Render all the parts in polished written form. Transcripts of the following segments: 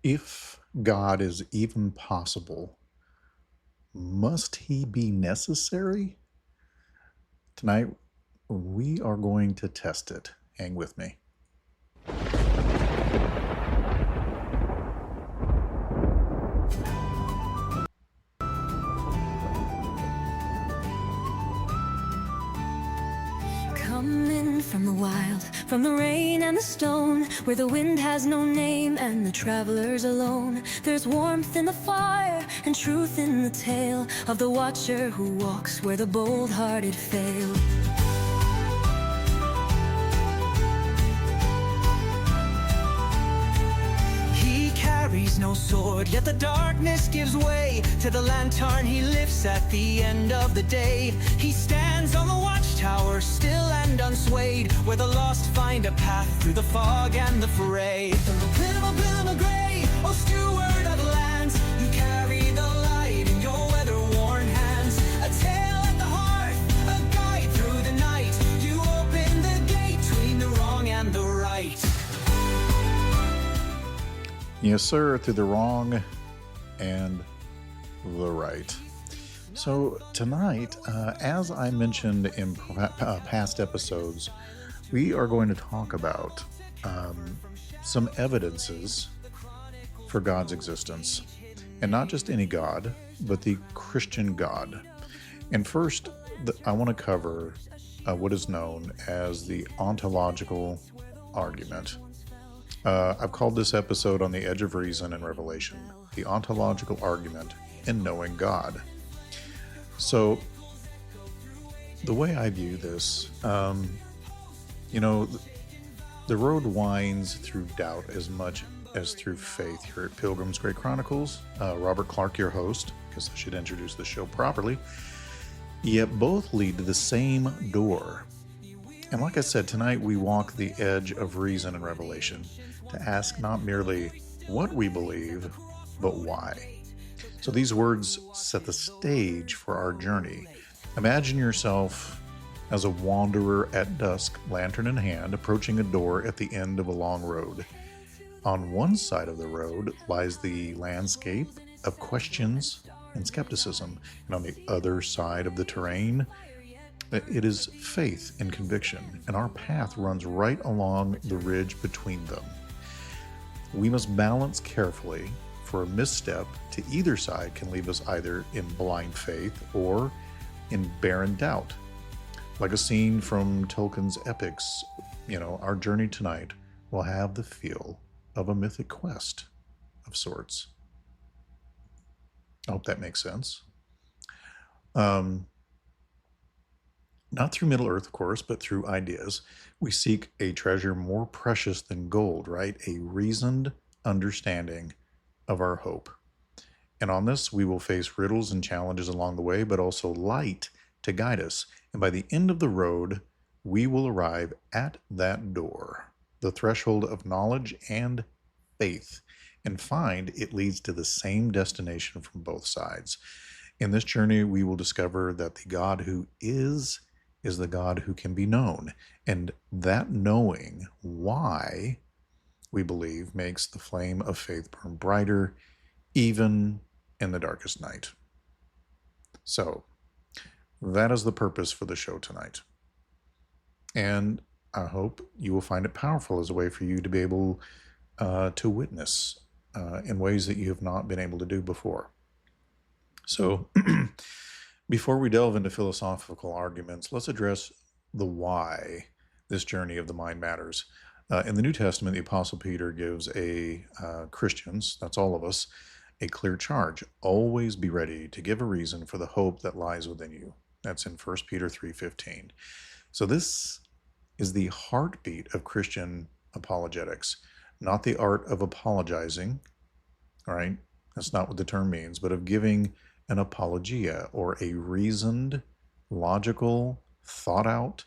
If God is even possible, must he be necessary? Tonight, we are going to test it. Hang with me. Coming from the wild, from the rain and the stone, where the wind has no name and the traveler's alone. There's warmth in the fire and truth in the tale of the watcher who walks where the bold-hearted fail. He carries no sword, yet the darkness gives way to the lantern he lifts at the end of the day. He stands on the watchtower, still and unswayed, where the lost find a path through the fog and the fray. Pilgrim gray, oh steward of the lands, you carry the light in your weather-worn hands. A tale at the heart, a guide through the night. You open the gate between the wrong and the right. Yes, sir, through the wrong and the right. So tonight, as I mentioned in past episodes, we are going to talk about some evidences for God's existence. And not just any God, but the Christian God. And first, I want to cover what is known as the Ontological Argument. I've called this episode On the Edge of Reason and Revelation, the Ontological Argument in Knowing God. So, the way I view this, the road winds through doubt as much as through faith. Here at Pilgrim's Great Chronicles, Robert Clark, your host, because I should introduce the show properly, yet both lead to the same door. And like I said, tonight we walk the edge of reason and revelation to ask not merely what we believe, but why. So these words set the stage for our journey. Imagine yourself as a wanderer at dusk, lantern in hand, approaching a door at the end of a long road. On one side of the road lies the landscape of questions and skepticism, and on the other side of the terrain, it is faith and conviction, and our path runs right along the ridge between them. We must balance carefully, for a misstep to either side can leave us either in blind faith or in barren doubt. Like a scene from Tolkien's epics, our journey tonight will have the feel of a mythic quest of sorts. I hope that makes sense. Not through Middle-earth, of course, but through ideas. We seek a treasure more precious than gold, right? A reasoned understanding of our hope. And on this, we will face riddles and challenges along the way, but also light to guide us. And by the end of the road, we will arrive at that door, the threshold of knowledge and faith, and find it leads to the same destination from both sides. In this journey, we will discover that the God who is the God who can be known. And that knowing why we believe makes the flame of faith burn brighter, even in the darkest night. So, that is the purpose for the show tonight. And I hope you will find it powerful as a way for you to be able to witness in ways that you have not been able to do before. So, before we delve into philosophical arguments, let's address the why this journey of the mind matters. In the New Testament, the Apostle Peter gives Christians, that's all of us, a clear charge. Always be ready to give a reason for the hope that lies within you. That's in 1 Peter 3:15. So this is the heartbeat of Christian apologetics, not the art of apologizing, all right? That's not what the term means, but of giving an apologia, or a reasoned, logical, thought-out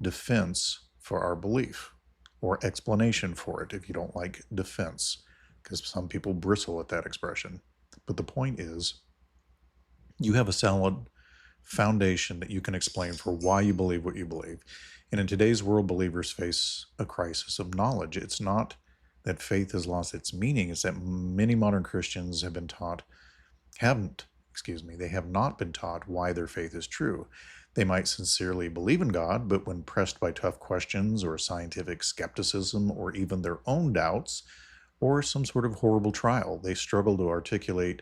defense for our belief, or explanation for it if you don't like defense, because some people bristle at that expression. But the point is, you have a solid foundation that you can explain for why you believe what you believe. And in today's world, believers face a crisis of knowledge. It's not that faith has lost its meaning is that many modern Christians have been taught, they have not been taught why their faith is true. They might sincerely believe in God, but when pressed by tough questions or scientific skepticism or even their own doubts or some sort of horrible trial, they struggle to articulate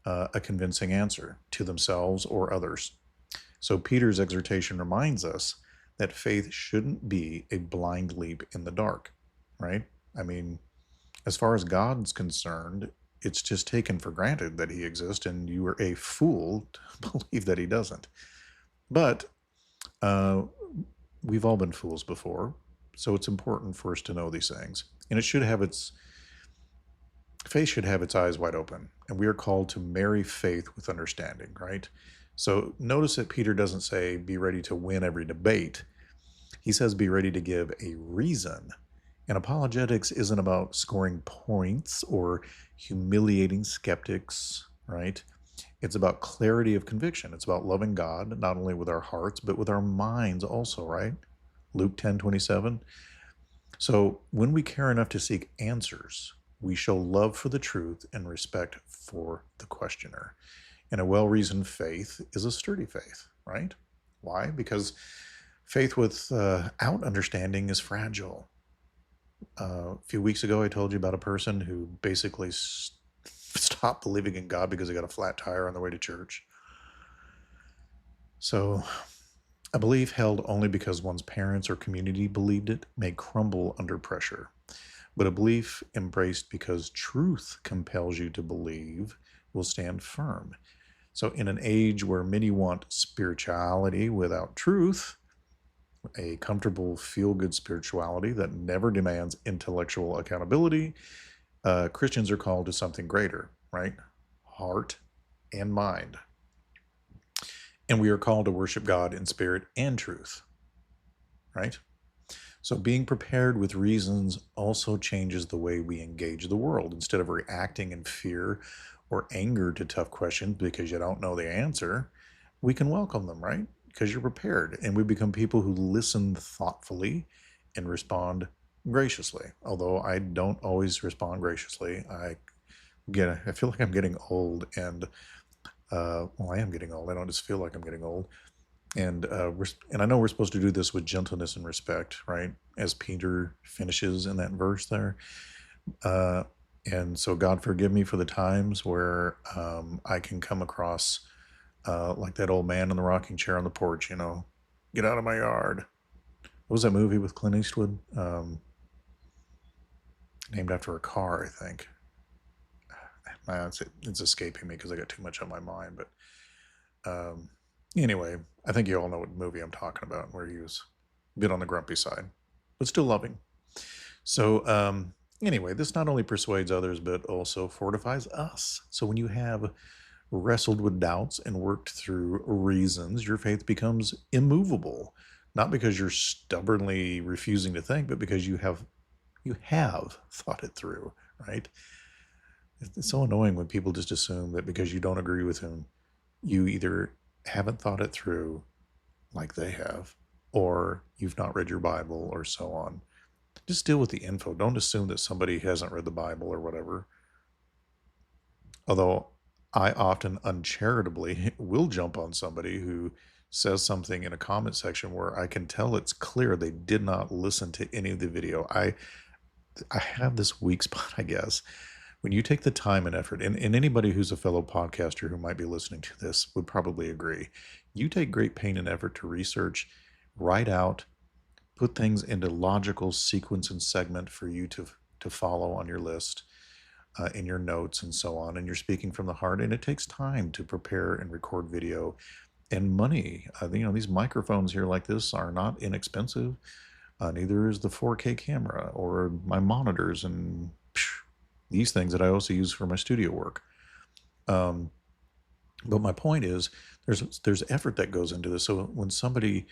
a convincing answer to themselves or others. So Peter's exhortation reminds us that faith shouldn't be a blind leap in the dark, right? I mean, as far as God's concerned, it's just taken for granted that he exists, and you are a fool to believe that he doesn't. But we've all been fools before, so it's important for us to know these things. And faith should have its eyes wide open, and we are called to marry faith with understanding, right? So notice that Peter doesn't say be ready to win every debate. He says be ready to give a reason. And apologetics isn't about scoring points or humiliating skeptics, right? It's about clarity of conviction. It's about loving God, not only with our hearts, but with our minds also, right? Luke 10:27. So when we care enough to seek answers, we show love for the truth and respect for the questioner. And a well-reasoned faith is a sturdy faith, right? Why? Because faith without understanding is fragile. A few weeks ago, I told you about a person who basically stopped believing in God because he got a flat tire on the way to church. So a belief held only because one's parents or community believed it may crumble under pressure. But a belief embraced because truth compels you to believe will stand firm. So in an age where many want spirituality without truth, a comfortable, feel-good spirituality that never demands intellectual accountability, Christians are called to something greater, right? Heart and mind. And we are called to worship God in spirit and truth, right? So being prepared with reasons also changes the way we engage the world. Instead of reacting in fear or anger to tough questions because you don't know the answer, we can welcome them, right? Because you're prepared. And we become people who listen thoughtfully and respond graciously. Although I don't always respond graciously. I feel like I'm getting old, and well, I am getting old. I don't just feel like I'm getting old. And I know we're supposed to do this with gentleness and respect, right? As Peter finishes in that verse there. And so God forgive me for the times where I can come across like that old man in the rocking chair on the porch, get out of my yard. What was that movie with Clint Eastwood? Named after a car, I think. It's escaping me because I got too much on my mind. But anyway, I think you all know what movie I'm talking about, where he was a bit on the grumpy side, but still loving. So anyway, this not only persuades others, but also fortifies us. So when you have wrestled with doubts and worked through reasons, your faith becomes immovable. Not because you're stubbornly refusing to think, but because you have thought it through, right? It's so annoying when people just assume that because you don't agree with him, you either haven't thought it through like they have, or you've not read your Bible, or so on. Just deal with the info. Don't assume that somebody hasn't read the Bible or whatever. Although I often uncharitably will jump on somebody who says something in a comment section where I can tell it's clear they did not listen to any of the video. I have this weak spot, I guess. When you take the time and effort, and anybody who's a fellow podcaster who might be listening to this would probably agree, you take great pain and effort to research, write out, put things into logical sequence and segment for you to follow on your list, in your notes and so on, and you're speaking from the heart, and it takes time to prepare and record video and money. These microphones here like this are not inexpensive. Neither is the 4K camera or my monitors and these things that I also use for my studio work. But my point is, there's effort that goes into this. So when somebody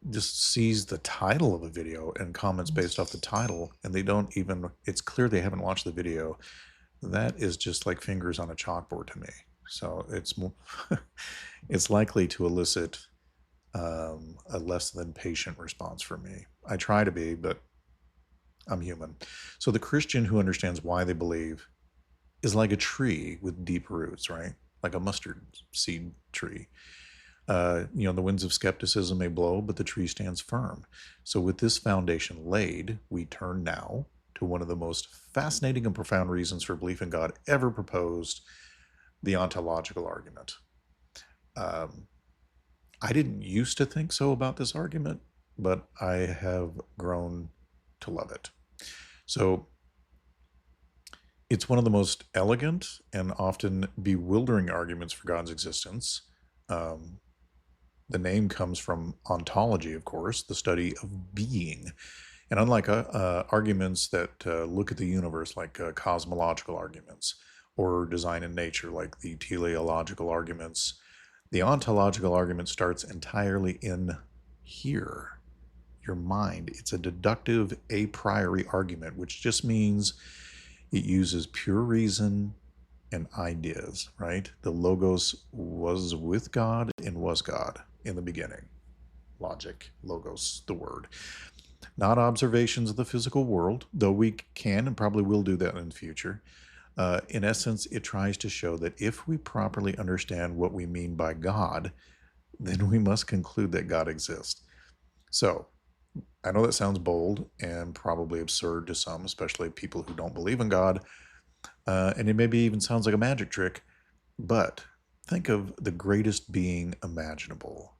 just sees the title of a video and comments based off the title, and it's clear they haven't watched the video, that is just like fingers on a chalkboard to me. So it's likely to elicit a less than patient response from me. I try to be, but I'm human. So the Christian who understands why they believe is like a tree with deep roots, right? Like a mustard seed tree. The winds of skepticism may blow, but the tree stands firm. So with this foundation laid, we turn now to one of the most fascinating and profound reasons for belief in God ever proposed, the ontological argument. I didn't used to think so about this argument, but I have grown to love it. So it's one of the most elegant and often bewildering arguments for God's existence. The name comes from ontology, of course, the study of being. And unlike arguments that look at the universe, like cosmological arguments, or design in nature, like the teleological arguments, the ontological argument starts entirely in here, your mind. It's a deductive a priori argument, which just means it uses pure reason and ideas, right? The Logos was with God and was God in the beginning. Logic, Logos, the word. Not observations of the physical world, though we can and probably will do that in the future. In essence, it tries to show that if we properly understand what we mean by God, then we must conclude that God exists. So, I know that sounds bold and probably absurd to some, especially people who don't believe in God. And it maybe even sounds like a magic trick, but think of the greatest being imaginable.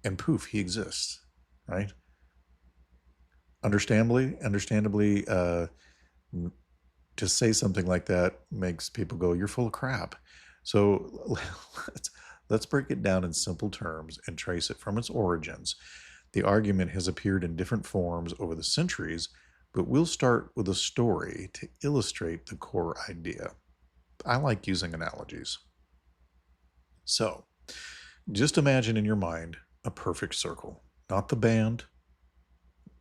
And poof, he exists, right? Understandably, to say something like that makes people go, "You're full of crap." So let's break it down in simple terms and trace it from its origins. The argument has appeared in different forms over the centuries, but we'll start with a story to illustrate the core idea. I like using analogies. So, just imagine in your mind a perfect circle, not the band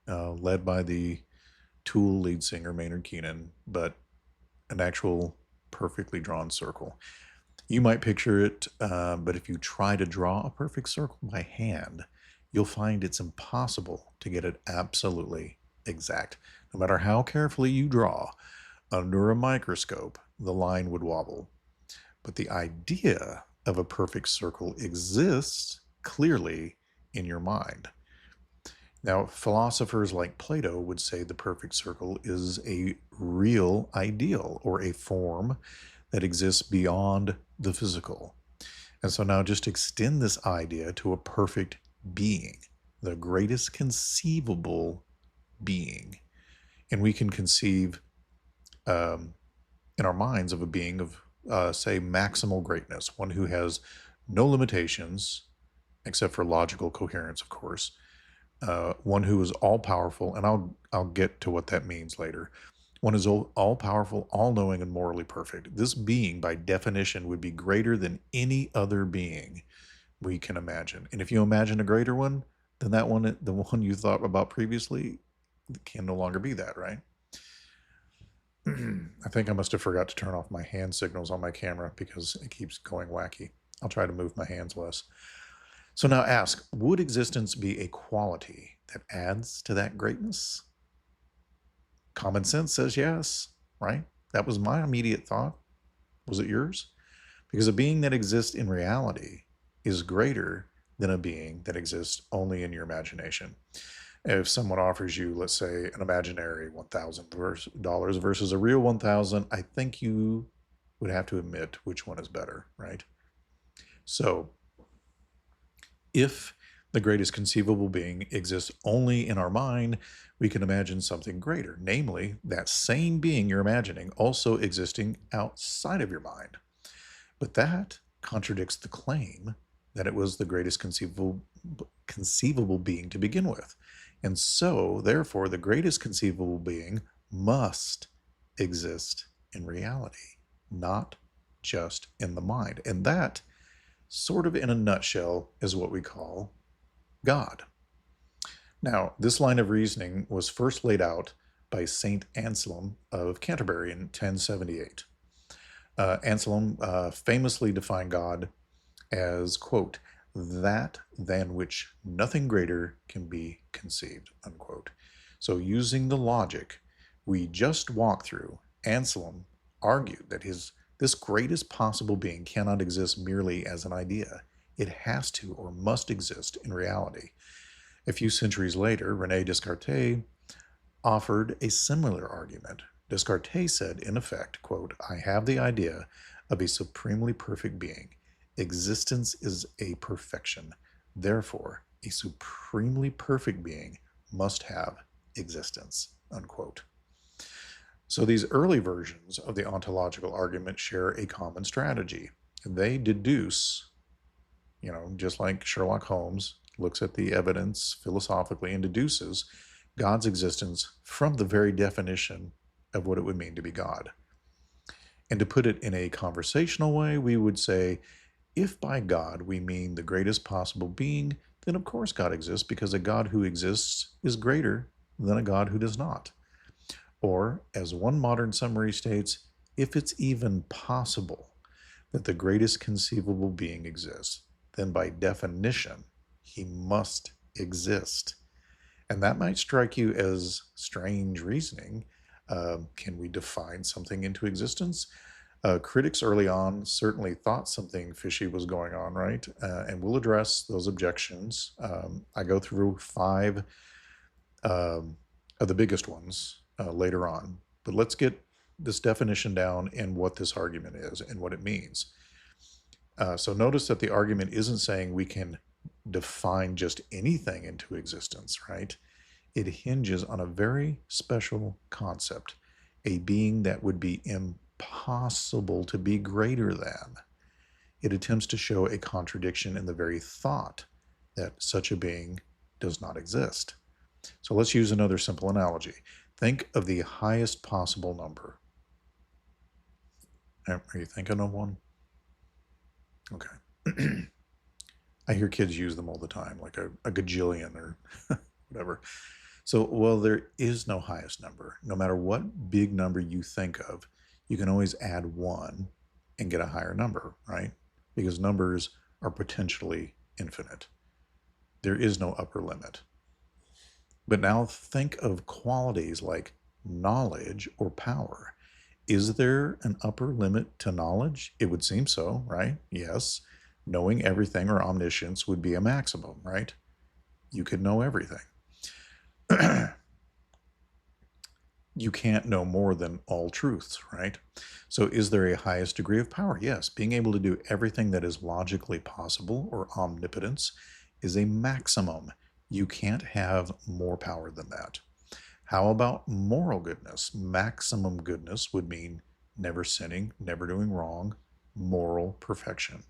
led by the Tool lead singer Maynard Keenan, but an actual perfectly drawn circle. You might picture it, but if you try to draw a perfect circle by hand, you'll find it's impossible to get it absolutely exact. No matter how carefully you draw, under a microscope, the line would wobble. But the idea of a perfect circle exists clearly in your mind. Now, philosophers like Plato would say the perfect circle is a real ideal or a form that exists beyond the physical. And so now just extend this idea to a perfect being, the greatest conceivable being. And we can conceive in our minds of a being of, say, maximal greatness, one who has no limitations except for logical coherence, of course. One who is all powerful, and I'll get to what that means later. One is all powerful, all knowing, and morally perfect. This being, by definition, would be greater than any other being we can imagine. And if you imagine a greater one, then that one, the one you thought about previously, can no longer be that, right? I think I must have forgot to turn off my hand signals on my camera because it keeps going wacky. I'll try to move my hands less. So now ask, would existence be a quality that adds to that greatness? Common sense says yes, right? That was my immediate thought. Was it yours? Because a being that exists in reality is greater than a being that exists only in your imagination. If someone offers you, let's say, an imaginary $1,000 versus a real 1,000, I think you would have to admit which one is better, right? So, if the greatest conceivable being exists only in our mind, we can imagine something greater, namely that same being you're imagining also existing outside of your mind. But that contradicts the claim that it was the greatest conceivable being to begin with. And so, therefore, the greatest conceivable being must exist in reality, not just in the mind. And that, sort of in a nutshell, is what we call God. Now, this line of reasoning was first laid out by Saint Anselm of Canterbury in 1078. Anselm famously defined God as, quote, that than which nothing greater can be conceived, unquote. So using the logic we just walked through, Anselm argued that this greatest possible being cannot exist merely as an idea. It has to or must exist in reality. A few centuries later, René Descartes offered a similar argument. Descartes said, in effect, quote, I have the idea of a supremely perfect being. Existence is a perfection. Therefore, a supremely perfect being must have existence, unquote. So these early versions of the ontological argument share a common strategy. They deduce, just like Sherlock Holmes looks at the evidence philosophically and deduces God's existence from the very definition of what it would mean to be God. And to put it in a conversational way, we would say, if by God we mean the greatest possible being, then of course God exists, because a God who exists is greater than a God who does not. Or, as one modern summary states, if it's even possible that the greatest conceivable being exists, then by definition, he must exist. And that might strike you as strange reasoning. Can we define something into existence? Critics early on certainly thought something fishy was going on, right? And we'll address those objections. I go through 5 of the biggest ones later on. But let's get this definition down and what this argument is and what it means. So notice that the argument isn't saying we can define just anything into existence, right? It hinges on a very special concept, a being that would be impossible to be greater than. It attempts to show a contradiction in the very thought that such a being does not exist. So let's use another simple analogy. Think of the highest possible number. Are you thinking of one? Okay. I hear kids use them all the time, like a gajillion or whatever. So, well, there is no highest number. No matter what big number you think of, you can always add 1 and get a higher number, right? Because numbers are potentially infinite. There is no upper limit. But now think of qualities like knowledge or power. Is there an upper limit to knowledge? It would seem so, right? Yes. Knowing everything or omniscience would be a maximum, right? You could know everything. You can't know more than all truths, right? So is there a highest degree of power? Yes. Being able to do everything that is logically possible, or omnipotence, is a maximum. You can't have more power than that. How about moral goodness? Maximum goodness would mean never sinning, never doing wrong, moral perfection.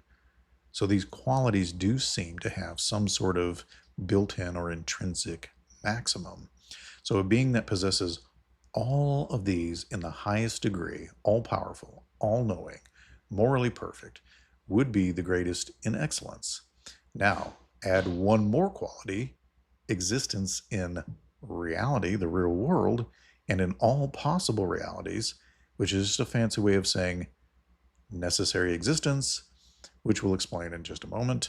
So these qualities do seem to have some sort of built-in or intrinsic maximum. So a being that possesses all of these in the highest degree, all-powerful, all-knowing, morally perfect, would be the greatest in excellence. Now, add one more quality, existence in reality, the real world, and in all possible realities, which is just a fancy way of saying necessary existence, which we'll explain in just a moment.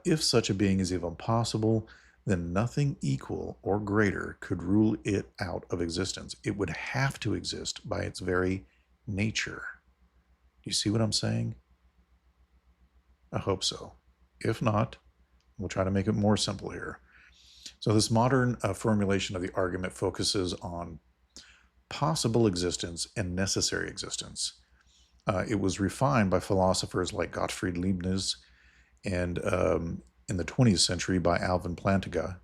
If such a being is even possible, then nothing equal or greater could rule it out of existence. It would have to exist by its very nature. Do you see what I'm saying? I hope so. If not, we'll try to make it more simple here. So this modern formulation of the argument focuses on possible existence and necessary existence. It was refined by philosophers like Gottfried Leibniz and in the 20th century by Alvin Plantinga.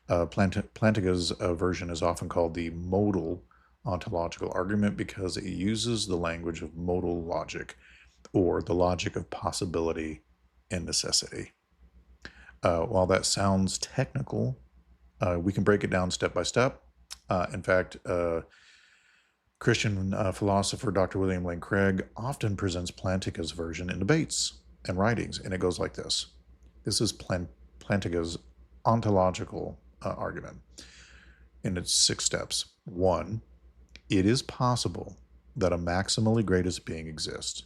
Plantinga's version is often called the modal ontological argument because it uses the language of modal logic, or the logic of possibility and necessity. While that sounds technical, we can break it down step by step. In fact, Christian philosopher Dr. William Lane Craig often presents Plantinga's version in debates and writings, and it goes like this. This is Plantinga's ontological argument, and it's 6 steps. 1, it is possible that a maximally greatest being exists.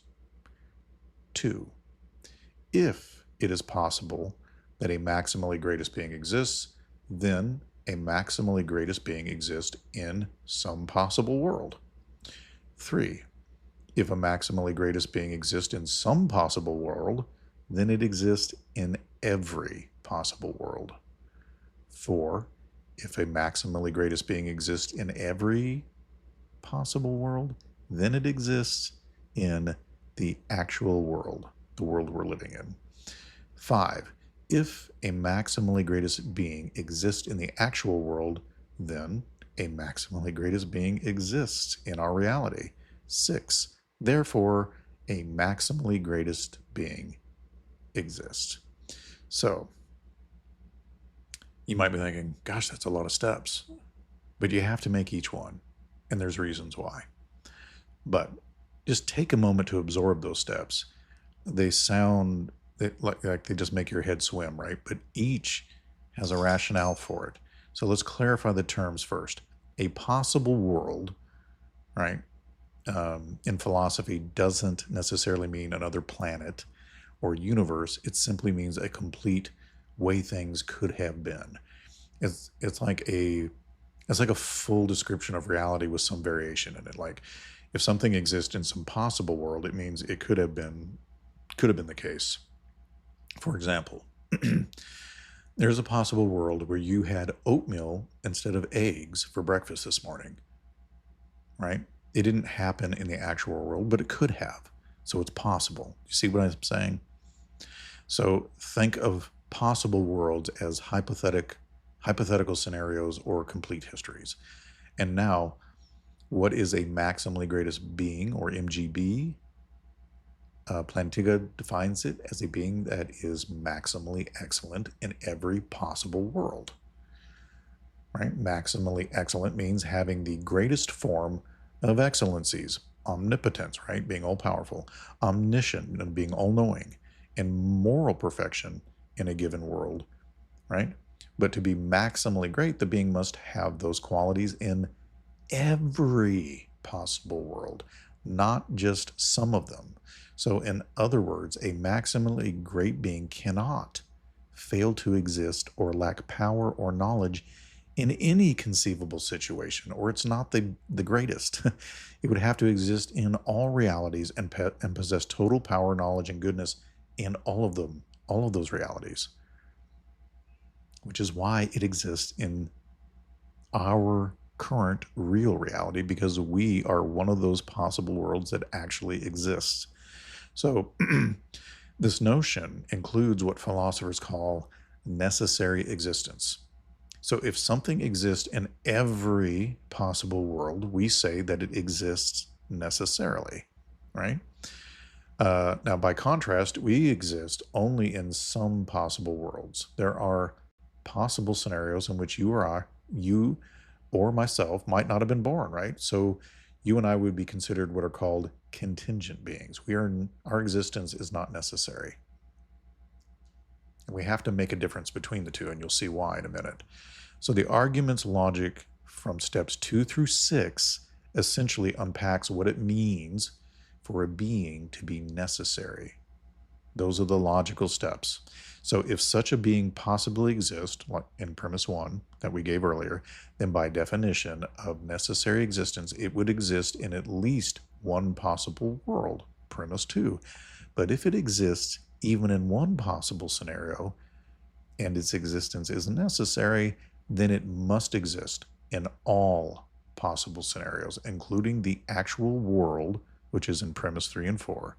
2, if it is possible that a maximally greatest being exists, then a maximally greatest being exists in some possible world. 3. If a maximally greatest being exists in some possible world, then it exists in every possible world. 4. If a maximally greatest being exists in every possible world, then it exists in the actual world, the world we're living in. 5. If a maximally greatest being exists in the actual world, then a maximally greatest being exists in our reality. 6. Therefore, a maximally greatest being exists. So, you might be thinking, gosh, that's a lot of steps. But you have to make each one, and there's reasons why. But just take a moment to absorb those steps. They sound like they just make your head swim, right? But each has a rationale for it. So let's clarify the terms first. A possible world, right, in philosophy doesn't necessarily mean another planet or universe. It simply means a complete way things could have been. It's like a full description of reality with some variation in it. Like if something exists in some possible world, it means it could have been the case. For example, there's a possible world where you had oatmeal instead of eggs for breakfast this morning, right? It didn't happen in the actual world, but it could have. So it's possible. You see what I'm saying? So think of possible worlds as hypothetical scenarios or complete histories. And now, what is a maximally greatest being, or MGB? Plantinga defines it as a being that is maximally excellent in every possible world. Right? Maximally excellent means having the greatest form of excellencies. Omnipotence, right? Being all-powerful. Omniscient, and being all-knowing. And moral perfection in a given world, right? But to be maximally great, the being must have those qualities in every possible world, not just some of them. So in other words, a maximally great being cannot fail to exist or lack power or knowledge in any conceivable situation, or it's not the greatest. It would have to exist in all realities and possess total power, knowledge, and goodness in all of them, all of those realities, which is why it exists in our current real reality, because we are one of those possible worlds that actually exists. So this notion includes what philosophers call necessary existence. So if something exists in every possible world, we say that it exists necessarily, right? Now, by contrast, we exist only in some possible worlds. There are possible scenarios in which you or myself might not have been born, right? So you and I would be considered what are called contingent beings. Our existence is not necessary. And we have to make a difference between the two, and you'll see why in a minute. So the argument's logic from steps 2 through 6 essentially unpacks what it means for a being to be necessary. Those are the logical steps. So if such a being possibly exists, like in premise 1 that we gave earlier, then by definition of necessary existence, it would exist in at least one possible world, premise 2. But if it exists even in one possible scenario, and its existence is necessary, then it must exist in all possible scenarios, including the actual world, which is in premise 3 and 4.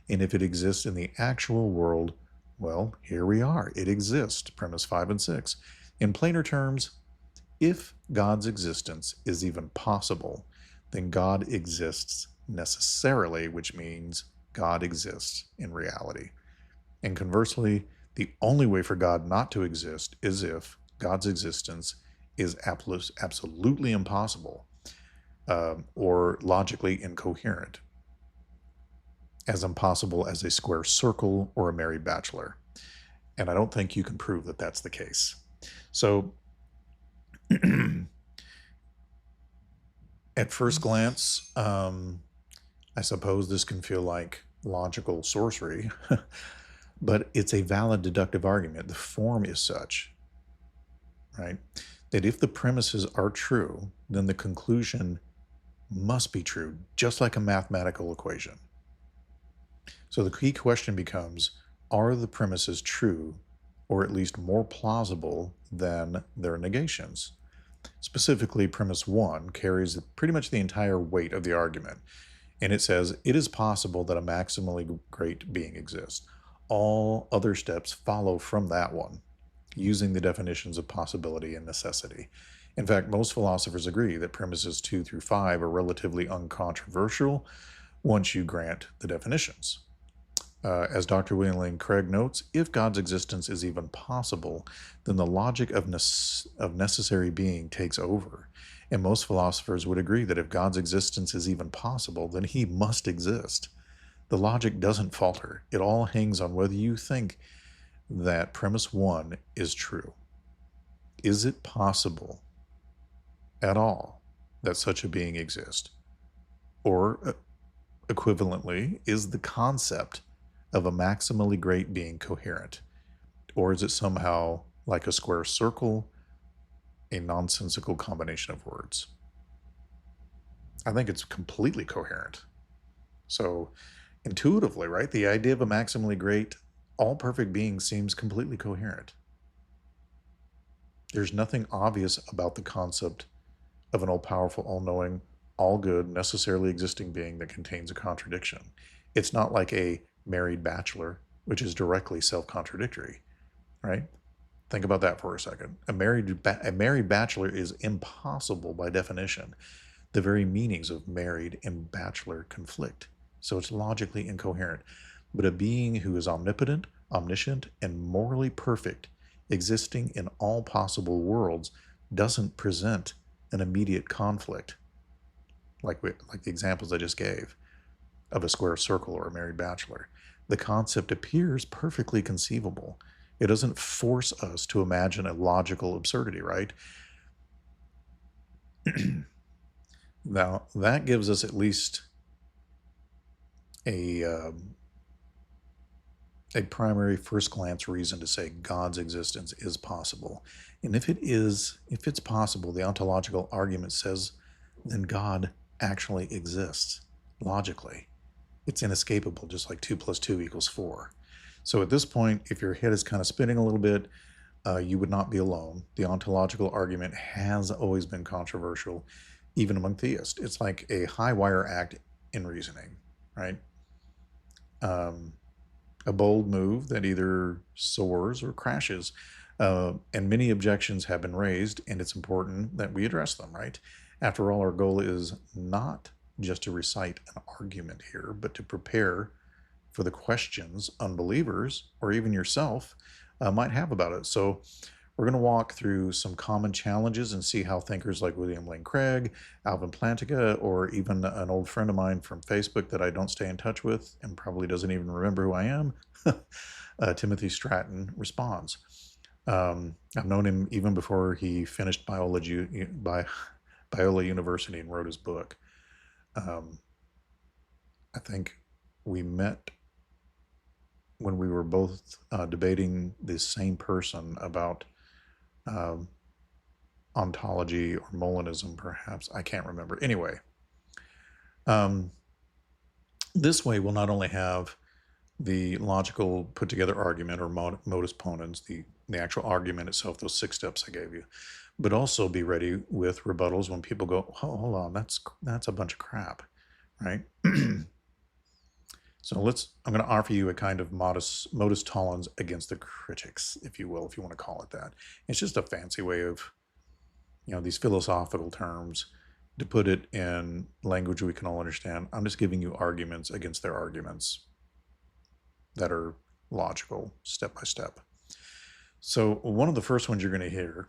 And if it exists in the actual world, well, here we are. It exists, premise 5 and 6. In plainer terms, if God's existence is even possible, then God exists necessarily, which means God exists in reality. And conversely, the only way for God not to exist is if God's existence is absolutely impossible or logically incoherent, as impossible as a square circle or a married bachelor. And I don't think you can prove that that's the case. So at first glance, I suppose this can feel like logical sorcery, but it's a valid deductive argument. The form is such, right? that if the premises are true, then the conclusion must be true, just like a mathematical equation. So the key question becomes, are the premises true, or at least more plausible than their negations? Specifically, premise 1 carries pretty much the entire weight of the argument, and it says it is possible that a maximally great being exists. All other steps follow from that one, using the definitions of possibility and necessity. In fact, most philosophers agree that premises 2 through 5 are relatively uncontroversial once you grant the definitions. As Dr. William Lane Craig notes, if God's existence is even possible, then the logic of necessary being takes over. And most philosophers would agree that if God's existence is even possible, then he must exist. The logic doesn't falter. It all hangs on whether you think that premise 1 is true. Is it possible at all that such a being exists? Or, equivalently, is the concept of a maximally great being coherent? Or is it somehow like a square circle, a nonsensical combination of words? I think it's completely coherent. So intuitively, right, the idea of a maximally great, all-perfect being seems completely coherent. There's nothing obvious about the concept of an all-powerful, all-knowing, all-good, necessarily existing being that contains a contradiction. It's not like a married bachelor, which is directly self-contradictory, right? Think about that for a second. A married bachelor is impossible by definition. The very meanings of married and bachelor conflict, so it's logically incoherent. But a being who is omnipotent, omniscient, and morally perfect, existing in all possible worlds, doesn't present an immediate conflict, like the examples I just gave of a square circle or a married bachelor. The concept appears perfectly conceivable. It doesn't force us to imagine a logical absurdity, right? Now, that gives us at least a primary first glance reason to say God's existence is possible. And if it's possible, the ontological argument says, then God actually exists logically. It's inescapable, just like 2 + 2 = 4. So at this point, if your head is kind of spinning a little bit, you would not be alone. The ontological argument has always been controversial, even among theists. It's like a high wire act in reasoning, right? A bold move that either soars or crashes. And many objections have been raised, and it's important that we address them, right? After all, our goal is not just to recite an argument here, but to prepare for the questions unbelievers or even yourself might have about it. So we're going to walk through some common challenges and see how thinkers like William Lane Craig, Alvin Plantinga, or even an old friend of mine from Facebook that I don't stay in touch with and probably doesn't even remember who I am, Timothy Stratton, responds. I've known him even before he finished Biola University and wrote his book. I think we met when we were both debating the same person about ontology or Molinism, perhaps. I can't remember. Anyway, this way we'll not only have the logical put together argument or modus ponens, the actual argument itself, those 6 steps I gave you, but also be ready with rebuttals when people go, oh, hold on, that's a bunch of crap, right? So I'm going to offer you a kind of modus tollens against the critics, if you will, if you want to call it that. It's just a fancy way of, these philosophical terms to put it in language we can all understand. I'm just giving you arguments against their arguments that are logical, step by step. So one of the first ones you're going to hear,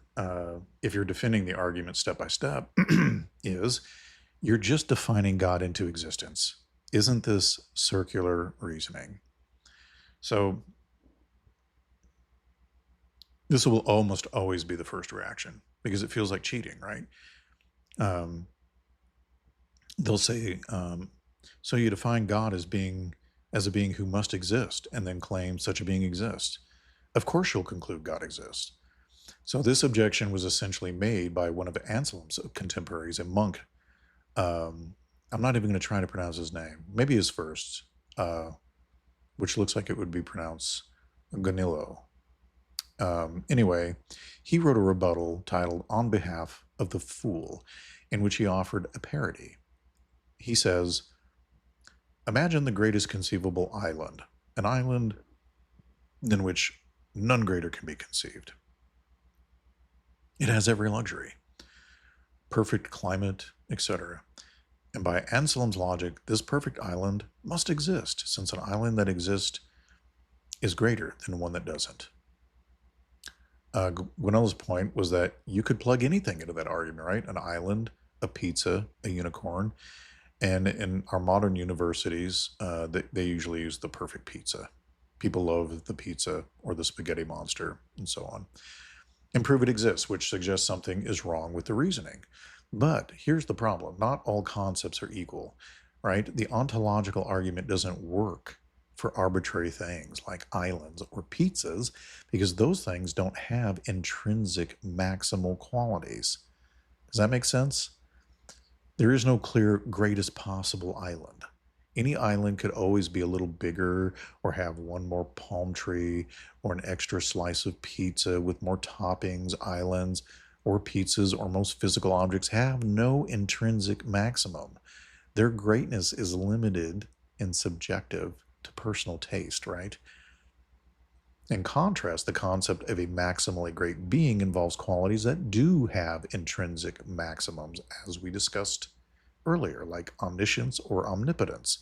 if you're defending the argument step by step, is you're just defining God into existence. Isn't this circular reasoning? So this will almost always be the first reaction because it feels like cheating, right? They'll say, so you define God as a being who must exist and then claim such a being exists. Of course you'll conclude God exists. So this objection was essentially made by one of Anselm's contemporaries, a monk. I'm not even going to try to pronounce his name. Maybe his first, which looks like it would be pronounced Gaunilo. Anyway, he wrote a rebuttal titled On Behalf of the Fool, in which he offered a parody. He says, imagine the greatest conceivable island, an island in which none greater can be conceived. It has every luxury, perfect climate, etc. And by Anselm's logic, this perfect island must exist, since an island that exists is greater than one that doesn't. Gaunilo's point was that you could plug anything into that argument, right? An island, a pizza, a unicorn. And in our modern universities, they usually use the perfect pizza. People love the pizza or the spaghetti monster and so on. And prove it exists, which suggests something is wrong with the reasoning. But here's the problem. Not all concepts are equal, right? The ontological argument doesn't work for arbitrary things like islands or pizzas because those things don't have intrinsic maximal qualities. Does that make sense? There is no clear greatest possible island. Any island could always be a little bigger or have one more palm tree or an extra slice of pizza with more toppings. Islands or pizzas or most physical objects have no intrinsic maximum. Their greatness is limited and subjective to personal taste, right? In contrast, the concept of a maximally great being involves qualities that do have intrinsic maximums, as we discussed earlier, like omniscience or omnipotence.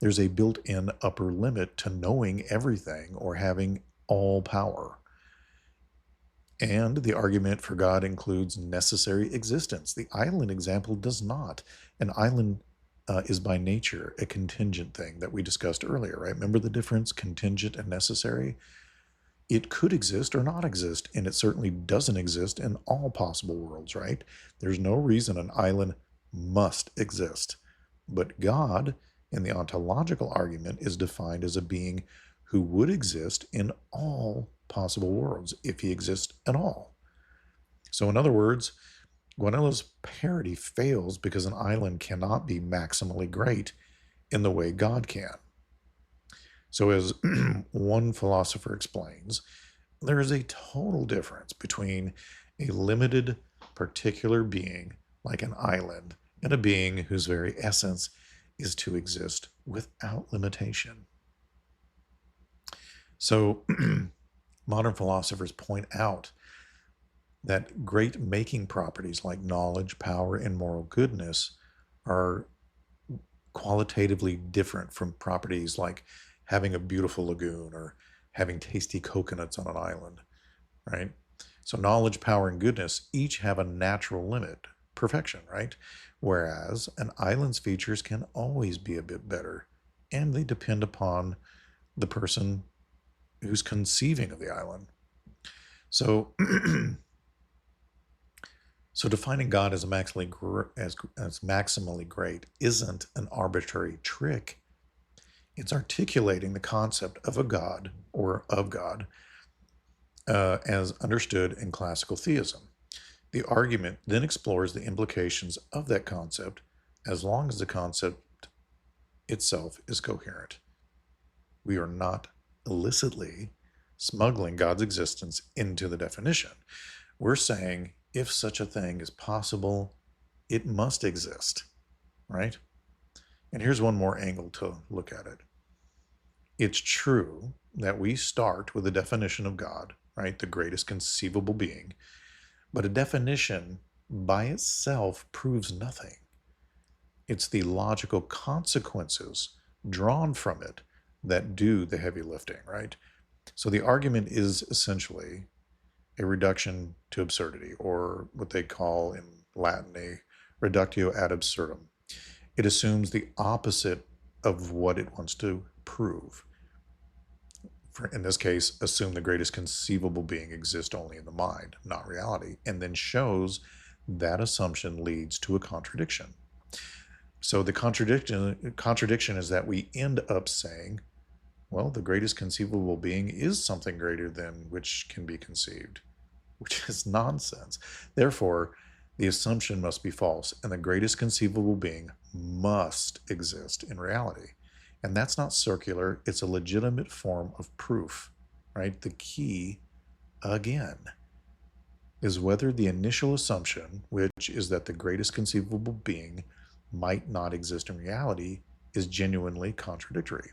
There's a built-in upper limit to knowing everything or having all power. And the argument for God includes necessary existence. The island example does not. An island is by nature a contingent thing that we discussed earlier, right? Remember the difference, contingent and necessary? It could exist or not exist, and it certainly doesn't exist in all possible worlds, right? There's no reason an island must exist. But God, in the ontological argument, is defined as a being who would exist in all possible worlds if he exists at all. So in other words, Gaunilo's parody fails because an island cannot be maximally great in the way God can. So as one philosopher explains, there is a total difference between a limited particular being like an island and a being whose very essence is to exist without limitation. So modern philosophers point out that great making properties like knowledge, power, and moral goodness are qualitatively different from properties like having a beautiful lagoon or having tasty coconuts on an island, right? So knowledge, power, and goodness each have a natural limit, perfection, right? Whereas an island's features can always be a bit better, and they depend upon the person who's conceiving of the island. So So defining God as maximally great isn't an arbitrary trick. It's articulating the concept of a God or of God as understood in classical theism. The argument then explores the implications of that concept as long as the concept itself is coherent. We are not illicitly smuggling God's existence into the definition. We're saying if such a thing is possible, it must exist, right? And here's one more angle to look at it. It's true that we start with a definition of God, right? The greatest conceivable being. But a definition by itself proves nothing. It's the logical consequences drawn from it that do the heavy lifting, right? So the argument is essentially a reduction to absurdity, or what they call in Latin a reductio ad absurdum. It assumes the opposite of what it wants to prove. In this case, assume the greatest conceivable being exists only in the mind, not reality, and then shows that assumption leads to a contradiction. So the contradiction is that we end up saying, well, the greatest conceivable being is something greater than which can be conceived. which is nonsense. Therefore, the assumption must be false, and the greatest conceivable being must exist in reality. And that's not circular, it's a legitimate form of proof, right? The key, again, is whether the initial assumption, which is that the greatest conceivable being might not exist in reality, is genuinely contradictory.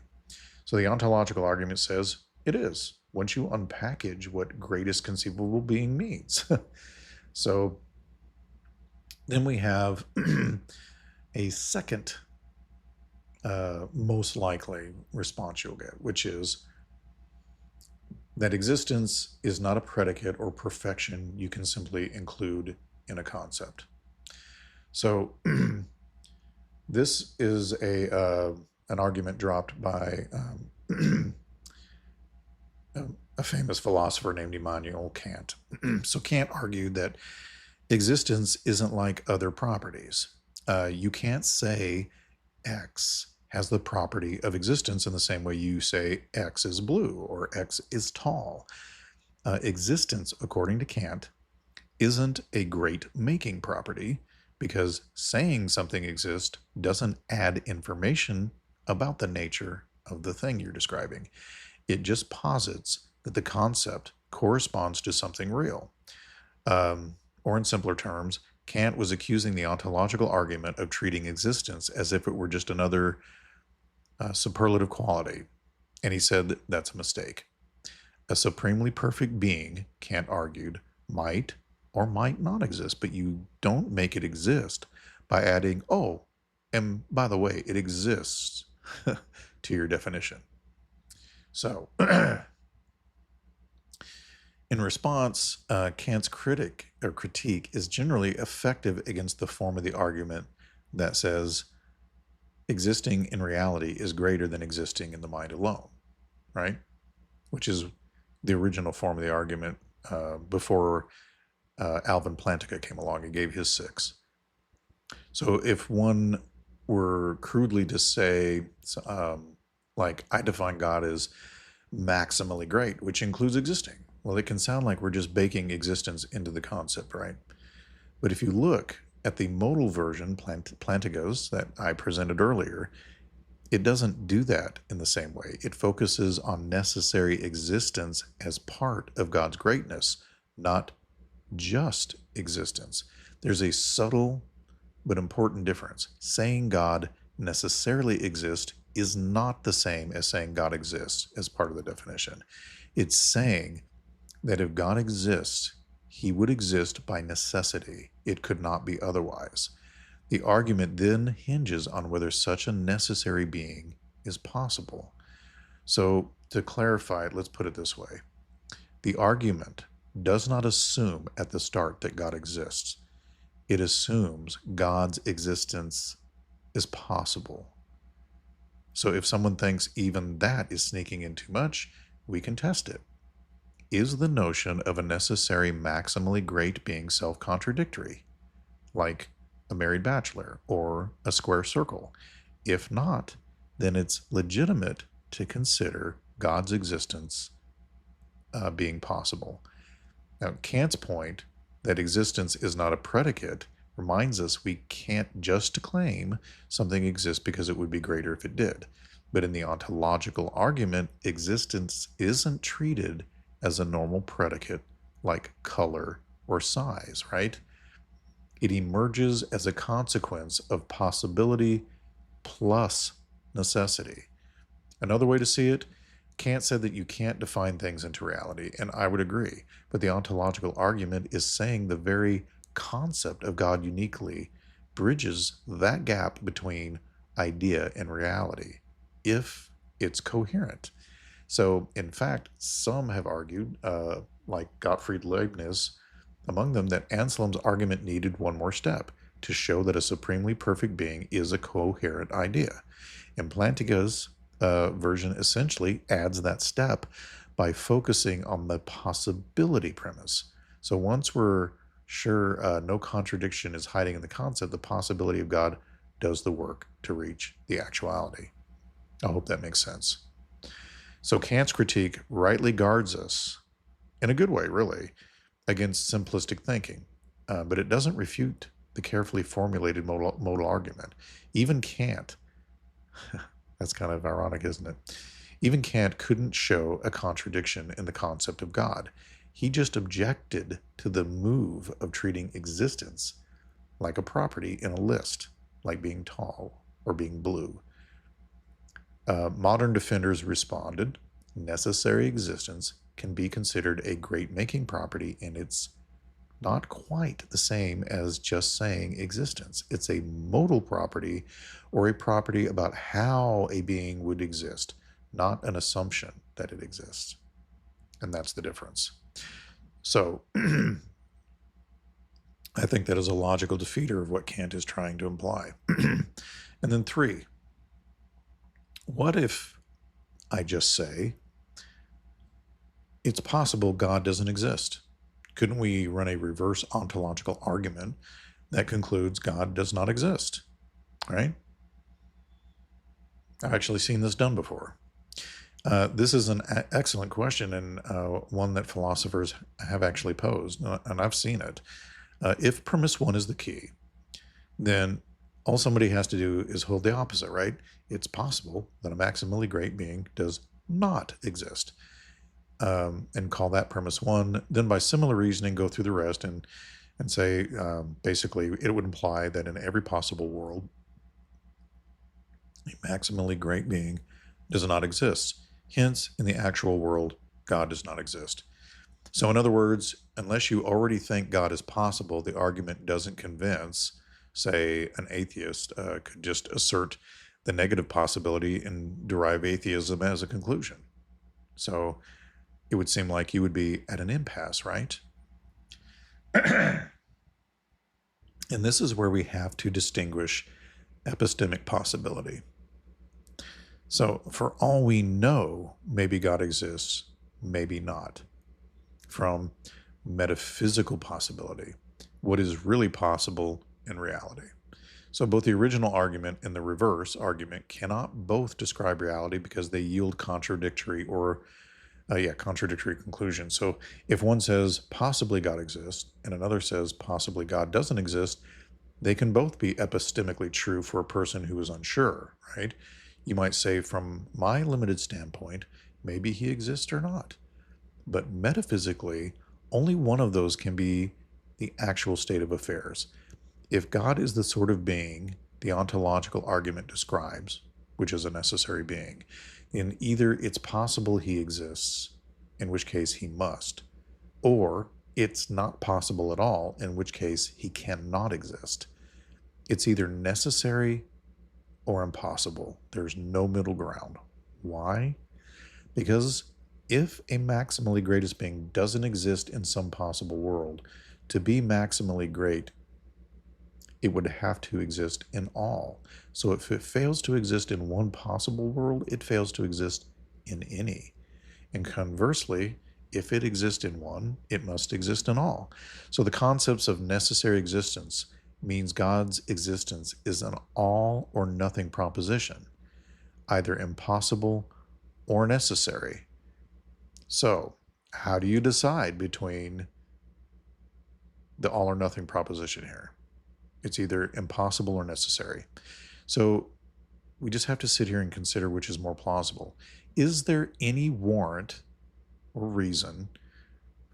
So the ontological argument says it is, once you unpackage what greatest conceivable being means. So then we have a second most likely response you'll get, which is that existence is not a predicate or perfection you can simply include in a concept. So this is an argument dropped by a famous philosopher named Immanuel Kant. So Kant argued that existence isn't like other properties. You can't say X has the property of existence in the same way you say X is blue or X is tall. Existence, according to Kant, isn't a great making property because saying something exists doesn't add information about the nature of the thing you're describing. It just posits that the concept corresponds to something real. Or in simpler terms, Kant was accusing the ontological argument of treating existence as if it were just another superlative quality. And he said that's a mistake. A supremely perfect being, Kant argued, might or might not exist, but you don't make it exist by adding, oh, and by the way, it exists to your definition. So, in response, Kant's critique is generally effective against the form of the argument that says existing in reality is greater than existing in the mind alone, right? Which is the original form of the argument before Alvin Plantinga came along and gave his 6. So if one were crudely to say, like, I define God as maximally great, which includes existing, well, it can sound like we're just baking existence into the concept, right? But if you look at the modal version, Plantinga's, that I presented earlier, it doesn't do that in the same way. It focuses on necessary existence as part of God's greatness, not just existence. There's a subtle but important difference. Saying God necessarily exists is not the same as saying God exists as part of the definition. It's saying that if God exists, he would exist by necessity. It could not be otherwise. The argument then hinges on whether such a necessary being is possible. So to clarify it, let's put it this way. The argument does not assume at the start that God exists. It assumes God's existence is possible. So if someone thinks even that is sneaking in too much, we can test it. Is the notion of a necessary maximally great being self-contradictory, like a married bachelor or a square circle? If not, then it's legitimate to consider God's existence being possible. Now, Kant's point that existence is not a predicate reminds us we can't just claim something exists because it would be greater if it did. But in the ontological argument, existence isn't treated as a normal predicate like color or size, right? It emerges as a consequence of possibility plus necessity. Another way to see it, Kant said that you can't define things into reality, and I would agree. But the ontological argument is saying the very concept of God uniquely bridges that gap between idea and reality, if it's coherent. So, in fact, some have argued, like Gottfried Leibniz, among them, that Anselm's argument needed one more step to show that a supremely perfect being is a coherent idea. And Plantinga's version essentially adds that step by focusing on the possibility premise. So once we're sure no contradiction is hiding in the concept, the possibility of God does the work to reach the actuality. I hope that makes sense. So Kant's critique rightly guards us, in a good way, really, against simplistic thinking, but it doesn't refute the carefully formulated modal argument. Even Kant, that's kind of ironic, isn't it? Even Kant couldn't show a contradiction in the concept of God. He just objected to the move of treating existence like a property in a list, like being tall or being blue. Modern defenders responded, necessary existence can be considered a great making property, and it's not quite the same as just saying existence. It's a modal property, or a property about how a being would exist, not an assumption that it exists. And that's the difference. So I think that is a logical defeater of what Kant is trying to imply. And then 3, what if I just say, it's possible God doesn't exist? Couldn't we run a reverse ontological argument that concludes God does not exist, right? I've actually seen this done before. This is an excellent question, and one that philosophers have actually posed, and I've seen it. If premise 1 is the key, then all somebody has to do is hold the opposite, right? It's possible that a maximally great being does not exist, and call that premise 1. Then by similar reasoning, go through the rest and say, basically, it would imply that in every possible world, a maximally great being does not exist. Hence, in the actual world, God does not exist. So in other words, unless you already think God is possible, the argument doesn't convince. Say an atheist could just assert the negative possibility and derive atheism as a conclusion. So it would seem like you would be at an impasse, right? And this is where we have to distinguish epistemic possibility. So for all we know, maybe God exists, maybe not. From metaphysical possibility, what is really possible in reality. So both the original argument and the reverse argument cannot both describe reality because they yield contradictory conclusions. So if one says possibly God exists and another says possibly God doesn't exist, they can both be epistemically true for a person who is unsure, right? You might say, from my limited standpoint, maybe he exists or not. But metaphysically, only one of those can be the actual state of affairs. If God is the sort of being the ontological argument describes, which is a necessary being, then either it's possible he exists, in which case he must, or it's not possible at all, in which case he cannot exist. It's either necessary or impossible. There's no middle ground. Why? Because if a maximally greatest being doesn't exist in some possible world, to be maximally great, it would have to exist in all. So if it fails to exist in one possible world, it fails to exist in any. And conversely, if it exists in one, it must exist in all. So the concepts of necessary existence means God's existence is an all or nothing proposition, either impossible or necessary. So, how do you decide between the all or nothing proposition here? It's either impossible or necessary. So, we just have to sit here and consider which is more plausible. Is there any warrant or reason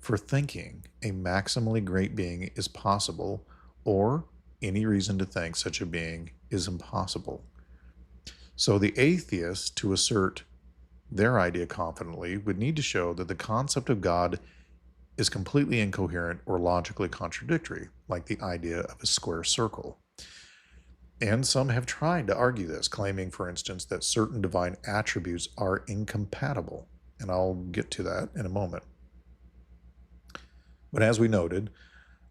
for thinking a maximally great being is possible, or any reason to think such a being is impossible? So the atheist, to assert their idea confidently, would need to show that the concept of God is completely incoherent or logically contradictory, like the idea of a square circle. And some have tried to argue this, claiming, for instance, that certain divine attributes are incompatible. And I'll get to that in a moment. But as we noted,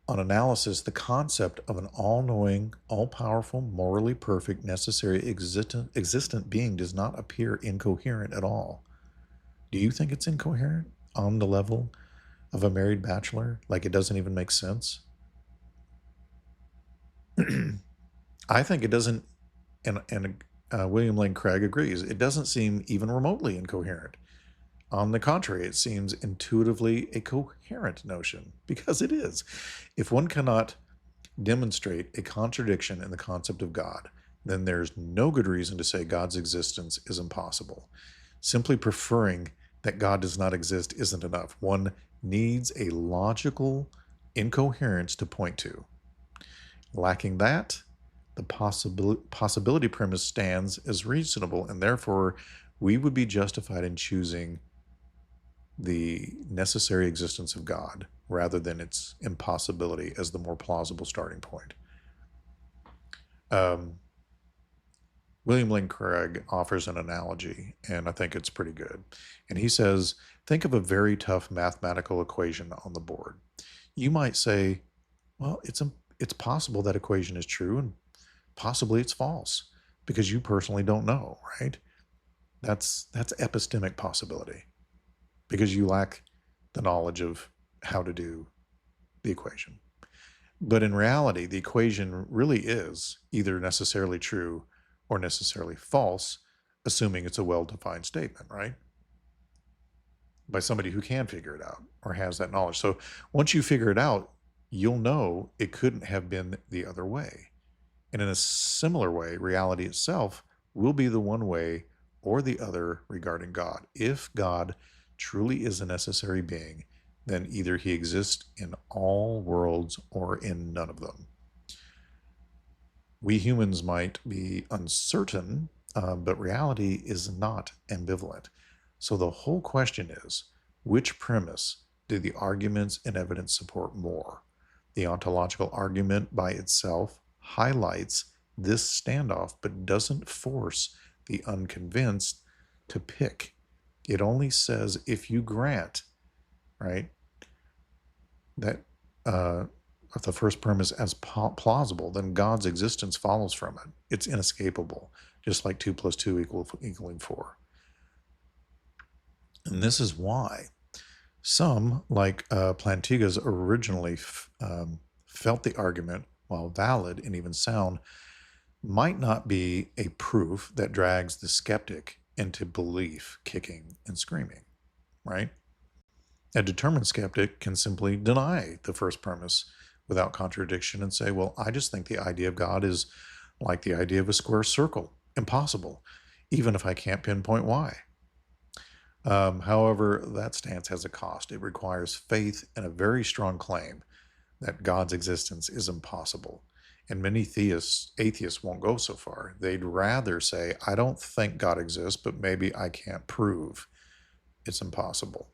on analysis, the concept of an all-knowing, all-powerful, morally perfect, necessary, existent being does not appear incoherent at all. Do you think it's incoherent on the level of a married bachelor? Like it doesn't even make sense? I think it doesn't, and William Lane Craig agrees, it doesn't seem even remotely incoherent. On the contrary, it seems intuitively a coherent notion, because it is. If one cannot demonstrate a contradiction in the concept of God, then there's no good reason to say God's existence is impossible. Simply preferring that God does not exist isn't enough. One needs a logical incoherence to point to. Lacking that, the possibility premise stands as reasonable, and therefore we would be justified in choosing the necessary existence of God rather than its impossibility as the more plausible starting point. William Lane Craig offers an analogy, and I think it's pretty good. And he says, think of a very tough mathematical equation on the board. You might say, well, it's possible that equation is true, and possibly it's false, because you personally don't know, right? That's epistemic possibility, because you lack the knowledge of how to do the equation. But in reality, the equation really is either necessarily true or necessarily false, assuming it's a well-defined statement, right? By somebody who can figure it out or has that knowledge. So once you figure it out, you'll know it couldn't have been the other way. And in a similar way, reality itself will be the one way or the other regarding God. If God truly is a necessary being, then either he exists in all worlds or in none of them. We humans might be uncertain, but reality is not ambivalent. So the whole question is, which premise do the arguments and evidence support more? The ontological argument by itself highlights this standoff, but doesn't force the unconvinced to pick. It only says if you grant, right, that if the first premise as plausible, then God's existence follows from it. It's inescapable, just like 2 + 2 equaling 4. And this is why some, like Plantinga's, originally felt the argument, while valid and even sound, might not be a proof that drags the skeptic into belief, kicking and screaming, right? A determined skeptic can simply deny the first premise without contradiction and say, well, I just think the idea of God is like the idea of a square circle, impossible, even if I can't pinpoint why. However, that stance has a cost. It requires faith and a very strong claim that God's existence is impossible. And many atheists won't go so far. They'd rather say, I don't think God exists, but maybe I can't prove it's impossible.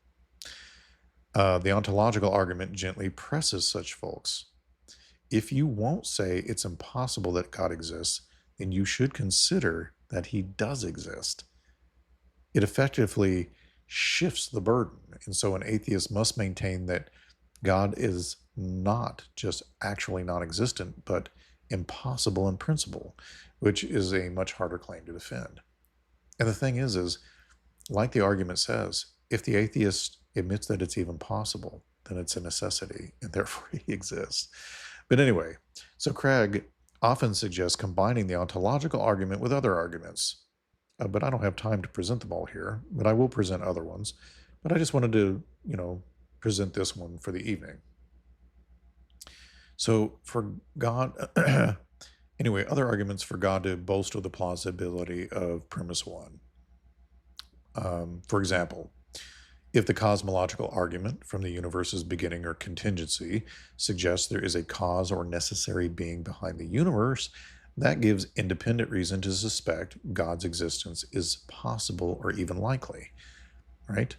The ontological argument gently presses such folks. If you won't say it's impossible that God exists, then you should consider that he does exist. It effectively shifts the burden. And so an atheist must maintain that God is not just actually non-existent, but impossible in principle, which is a much harder claim to defend. And the thing is like the argument says, if the atheist admits that it's even possible, then it's a necessity, and therefore he exists. But anyway, so Craig often suggests combining the ontological argument with other arguments. But I don't have time to present them all here, but I will present other ones. But I just wanted to, present this one for the evening. So for God, anyway, other arguments for God to bolster the plausibility of premise 1. For example, if the cosmological argument from the universe's beginning or contingency suggests there is a cause or necessary being behind the universe, that gives independent reason to suspect God's existence is possible or even likely, right?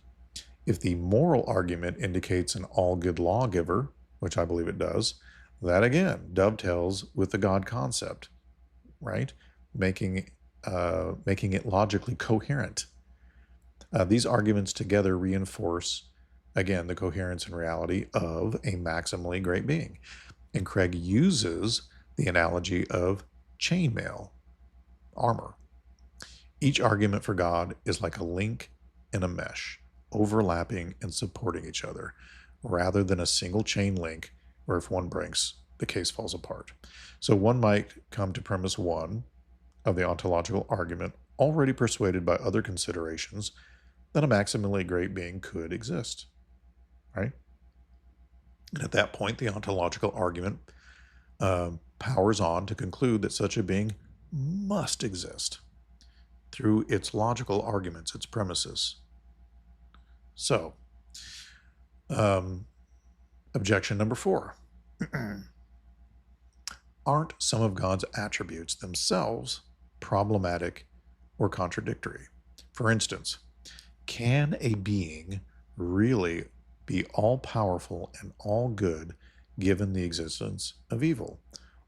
If the moral argument indicates an all-good lawgiver, which I believe it does, that again dovetails with the God concept, right? Making it logically coherent. These arguments together reinforce, again, the coherence and reality of a maximally great being. And Craig uses the analogy of chainmail, armor. Each argument for God is like a link in a mesh, overlapping and supporting each other, rather than a single chain link where if one breaks, the case falls apart. So one might come to premise 1 of the ontological argument already persuaded by other considerations that a maximally great being could exist, right? And at that point, the ontological argument powers on to conclude that such a being must exist through its logical arguments, its premises. So, objection number 4. Aren't some of God's attributes themselves problematic or contradictory? For instance, can a being really be all-powerful and all-good given the existence of evil,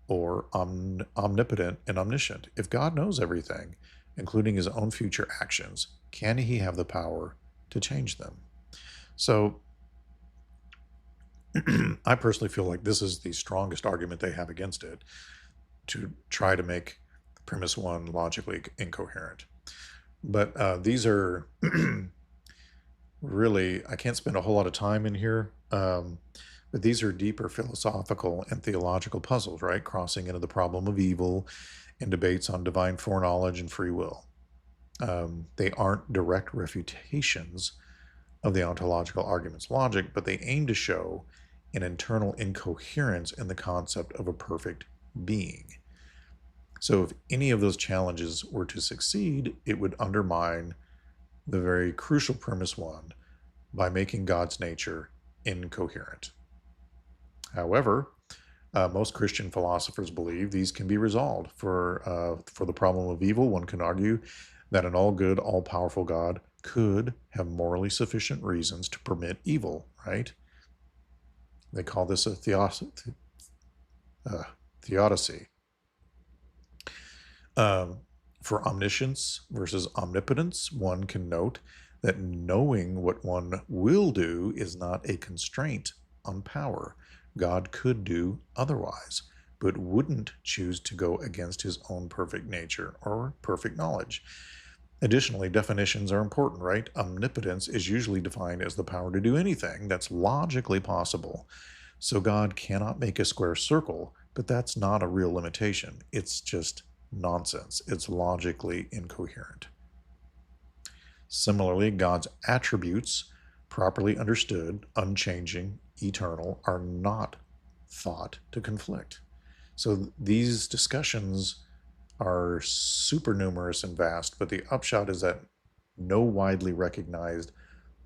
or omnipotent and omniscient? If God knows everything, including his own future actions, can he have the power to change them? So I personally feel like this is the strongest argument they have against it, to try to make premise 1 logically incoherent. But these are really, I can't spend a whole lot of time in here, but these are deeper philosophical and theological puzzles, right? Crossing into the problem of evil and debates on divine foreknowledge and free will. They aren't direct refutations of the ontological argument's logic, but they aim to show an internal incoherence in the concept of a perfect being. So if any of those challenges were to succeed, it would undermine the very crucial premise 1 by making God's nature incoherent. However, most Christian philosophers believe these can be resolved. For the problem of evil, one can argue that an all-good, all-powerful God could have morally sufficient reasons to permit evil, right? They call this a theodicy. For omniscience versus omnipotence, one can note that knowing what one will do is not a constraint on power. God could do otherwise, but wouldn't choose to go against his own perfect nature or perfect knowledge. Additionally, definitions are important, right? Omnipotence is usually defined as the power to do anything that's logically possible. So God cannot make a square circle, but that's not a real limitation. It's just nonsense. It's logically incoherent. Similarly, God's attributes, properly understood, unchanging, eternal, are not thought to conflict. So these discussions are super numerous and vast, but the upshot is that no widely recognized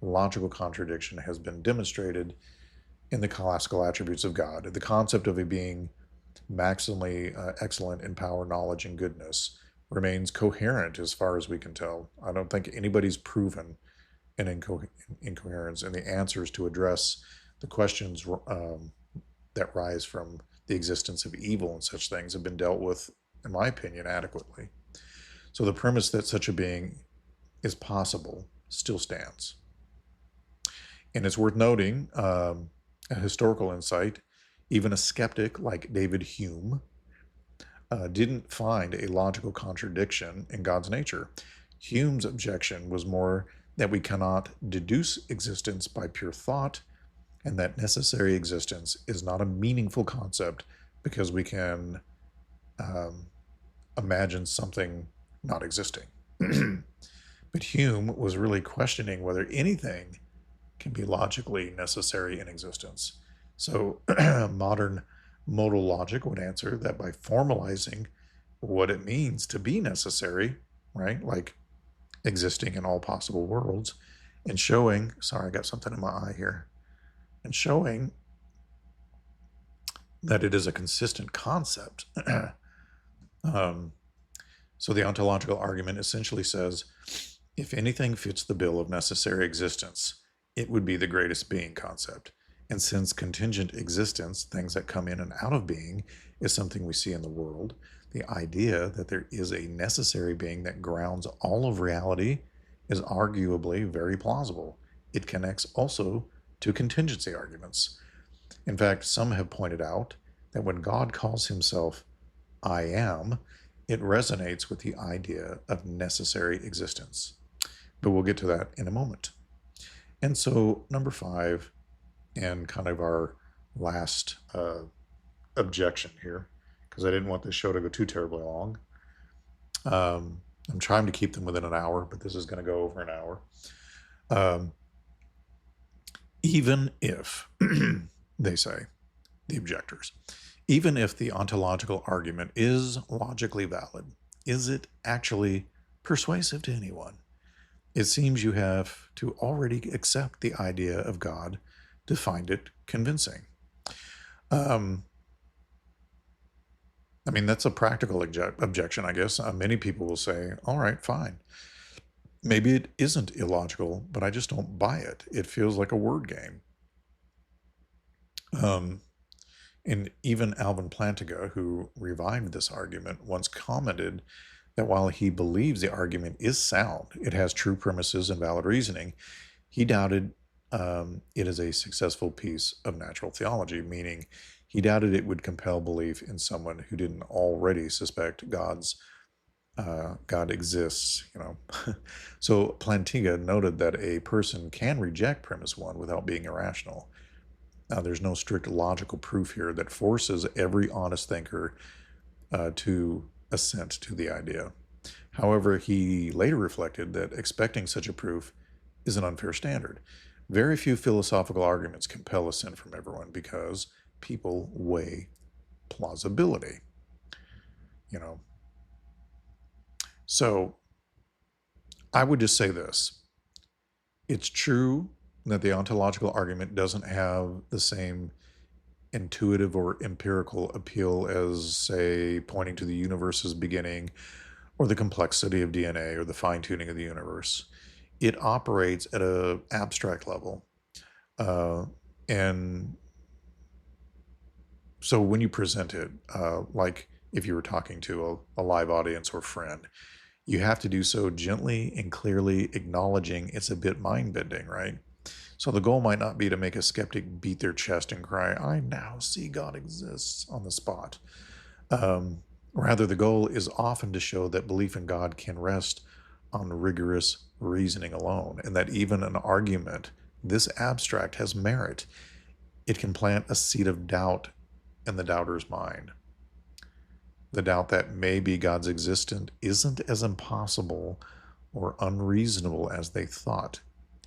logical contradiction has been demonstrated in the classical attributes of God. The concept of a being maximally excellent in power, knowledge, and goodness remains coherent as far as we can tell. I don't think anybody's proven an incoherence, and the answers to address the questions that rise from the existence of evil and such things have been dealt with, in my opinion, adequately. So the premise that such a being is possible still stands. And it's worth noting, a historical insight, even a skeptic like David Hume didn't find a logical contradiction in God's nature. Hume's objection was more that we cannot deduce existence by pure thought, and that necessary existence is not a meaningful concept because we can imagine something not existing. But Hume was really questioning whether anything can be logically necessary in existence. So modern modal logic would answer that by formalizing what it means to be necessary, right? Like existing in all possible worlds, and showing, sorry, I got something in my eye here, and showing that it is a consistent concept. So the ontological argument essentially says, if anything fits the bill of necessary existence, it would be the greatest being concept. And since contingent existence, things that come in and out of being, is something we see in the world, the idea that there is a necessary being that grounds all of reality is arguably very plausible. It connects also to contingency arguments. In fact, some have pointed out that when God calls himself I am, it resonates with the idea of necessary existence. But we'll get to that in a moment. And so, number 5, and kind of our last objection here, because I didn't want this show to go too terribly long. I'm trying to keep them within an hour, but this is going to go over an hour. Even if, they say, the objectors, even if the ontological argument is logically valid, is it actually persuasive to anyone? It seems you have to already accept the idea of God to find it convincing. I mean, that's a practical objection, I guess. Many people will say, all right, fine. Maybe it isn't illogical, but I just don't buy it. It feels like a word game. And even Alvin Plantinga, who revived this argument, once commented that while he believes the argument is sound, it has true premises and valid reasoning, he doubted it is a successful piece of natural theology, meaning he doubted it would compel belief in someone who didn't already suspect God exists. So Plantinga noted that a person can reject premise one without being irrational. Now, there's no strict logical proof here that forces every honest thinker to assent to the idea. However, he later reflected that expecting such a proof is an unfair standard. Very few philosophical arguments compel assent from everyone because people weigh plausibility. So I would just say this. It's true that the ontological argument doesn't have the same intuitive or empirical appeal as, say, pointing to the universe's beginning or the complexity of DNA or the fine-tuning of the universe. It operates at an abstract level. And so when you present it, like if you were talking to a live audience or friend, you have to do so gently and clearly, acknowledging it's a bit mind-bending, right? So the goal might not be to make a skeptic beat their chest and cry, I now see God exists, on the spot. Rather, the goal is often to show that belief in God can rest on rigorous reasoning alone, and that even an argument this abstract has merit. It can plant a seed of doubt in the doubter's mind. The doubt that maybe God's existence isn't as impossible or unreasonable as they thought.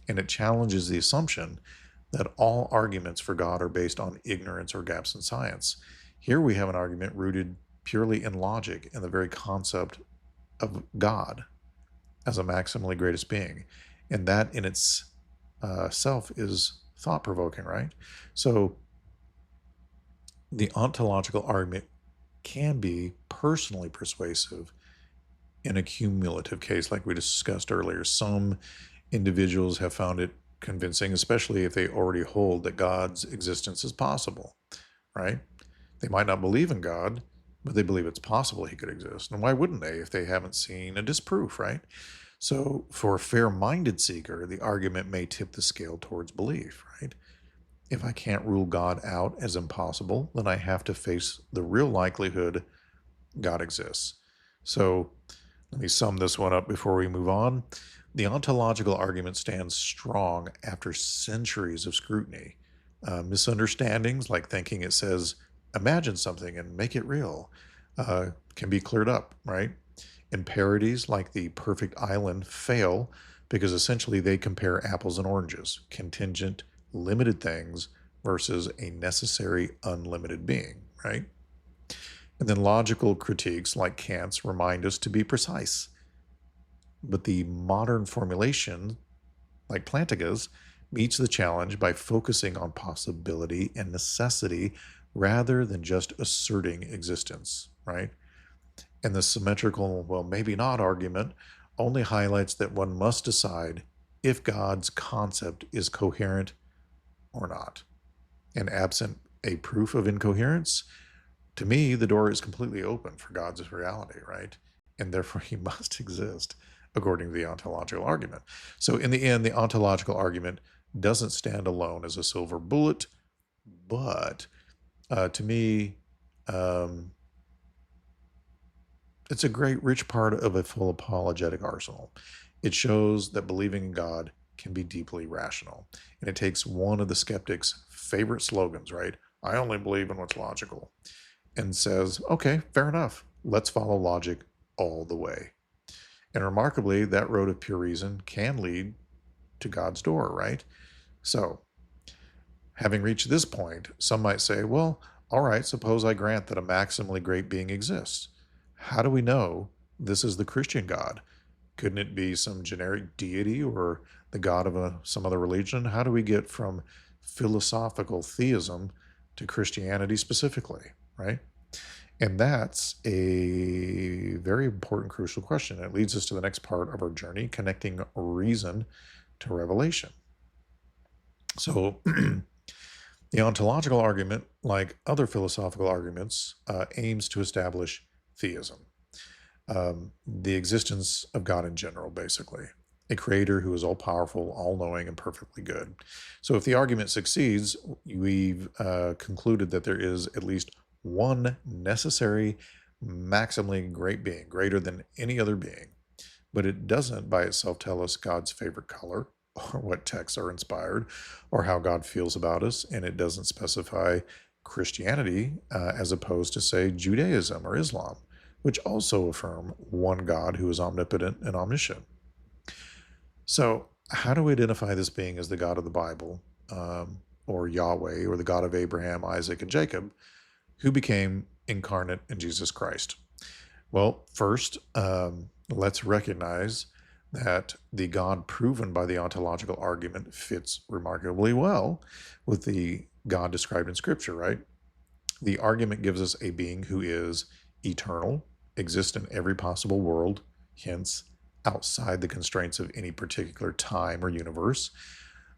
And it challenges the assumption that all arguments for God are based on ignorance or gaps in science. Here we have an argument rooted purely in logic and the very concept of God as a maximally greatest being. And that in its self is thought-provoking, right? So the ontological argument can be personally persuasive in a cumulative case, like we discussed earlier. Some individuals have found it convincing, especially if they already hold that God's existence is possible, right? They might not believe in God, but they believe it's possible he could exist. And why wouldn't they if they haven't seen a disproof, right? So for a fair-minded seeker, the argument may tip the scale towards belief, right? If I can't rule God out as impossible, then I have to face the real likelihood God exists. So let me sum this one up before we move on. The ontological argument stands strong after centuries of scrutiny. Misunderstandings, like thinking it says, imagine something and make it real, can be cleared up, right? Imparities, like the perfect island, fail because essentially they compare apples and oranges, contingent, limited things versus a necessary, unlimited being, right? And then logical critiques, like Kant's, remind us to be precise. But the modern formulation, like Plantinga's, meets the challenge by focusing on possibility and necessity rather than just asserting existence, right? And the symmetrical, well, maybe not argument only highlights that one must decide if God's concept is coherent or not. And absent a proof of incoherence, to me, the door is completely open for God's reality, right? And therefore he must exist, according to the ontological argument. So in the end, the ontological argument doesn't stand alone as a silver bullet, but to me, it's a great, rich part of a full apologetic arsenal. It shows that believing in God can be deeply rational. And it takes one of the skeptic's favorite slogans, right? I only believe in what's logical. And says, okay, fair enough. Let's follow logic all the way. And remarkably, that road of pure reason can lead to God's door, right? So, having reached this point, some might say, well, all right, suppose I grant that a maximally great being exists. How do we know this is the Christian God? Couldn't it be some generic deity or the God of some other religion? How do we get from philosophical theism to Christianity specifically, right? And that's a very important, crucial question. It leads us to the next part of our journey, connecting reason to revelation. So, the ontological argument, like other philosophical arguments, aims to establish theism, the existence of God in general, basically, a creator who is all powerful, all knowing, and perfectly good. So, if the argument succeeds, we've concluded that there is at least one necessary, maximally great being, greater than any other being. But it doesn't by itself tell us God's favorite color, or what texts are inspired, or how God feels about us, and it doesn't specify Christianity as opposed to, say, Judaism or Islam, which also affirm one God who is omnipotent and omniscient. So, how do we identify this being as the God of the Bible, or Yahweh, or the God of Abraham, Isaac, and Jacob, who became incarnate in Jesus Christ? Well, first, let's recognize that the God proven by the ontological argument fits remarkably well with the God described in Scripture, right? The argument gives us a being who is eternal, exists in every possible world, hence outside the constraints of any particular time or universe,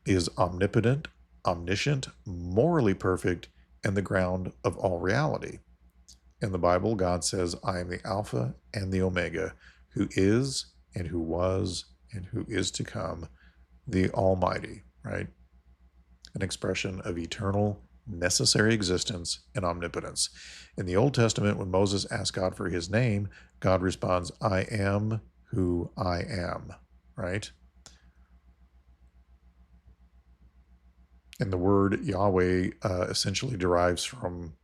is omnipotent, omniscient, morally perfect, and the ground of all reality. In the Bible, God says, I am the Alpha and the Omega, who is and who was and who is to come, the Almighty, right? An expression of eternal, necessary existence and omnipotence. In the Old Testament, when Moses asked God for his name, God responds, I am who I am, right? And the word Yahweh essentially derives from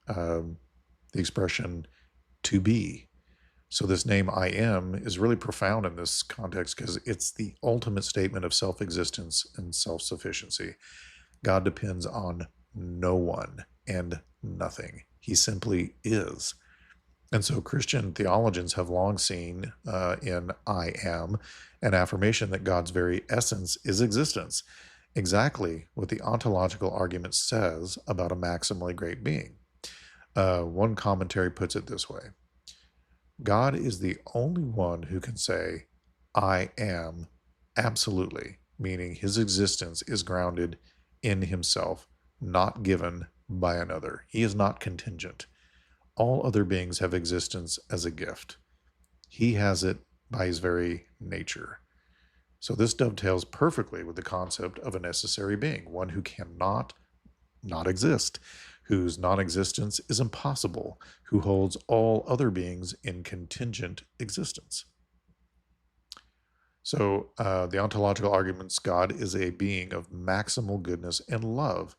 the expression to be. So this name I am is really profound in this context because it's the ultimate statement of self-existence and self-sufficiency. God depends on no one and nothing. He simply is. And so Christian theologians have long seen in I am an affirmation that God's very essence is existence, exactly what the ontological argument says about a maximally great being. One commentary puts it this way: God is the only one who can say, I am absolutely, meaning his existence is grounded in himself, not given by another. He is not contingent. All other beings have existence as a gift. He has it by his very nature. So this dovetails perfectly with the concept of a necessary being, one who cannot not exist, whose non-existence is impossible, who holds all other beings in contingent existence. So the ontological arguments, God is a being of maximal goodness and love,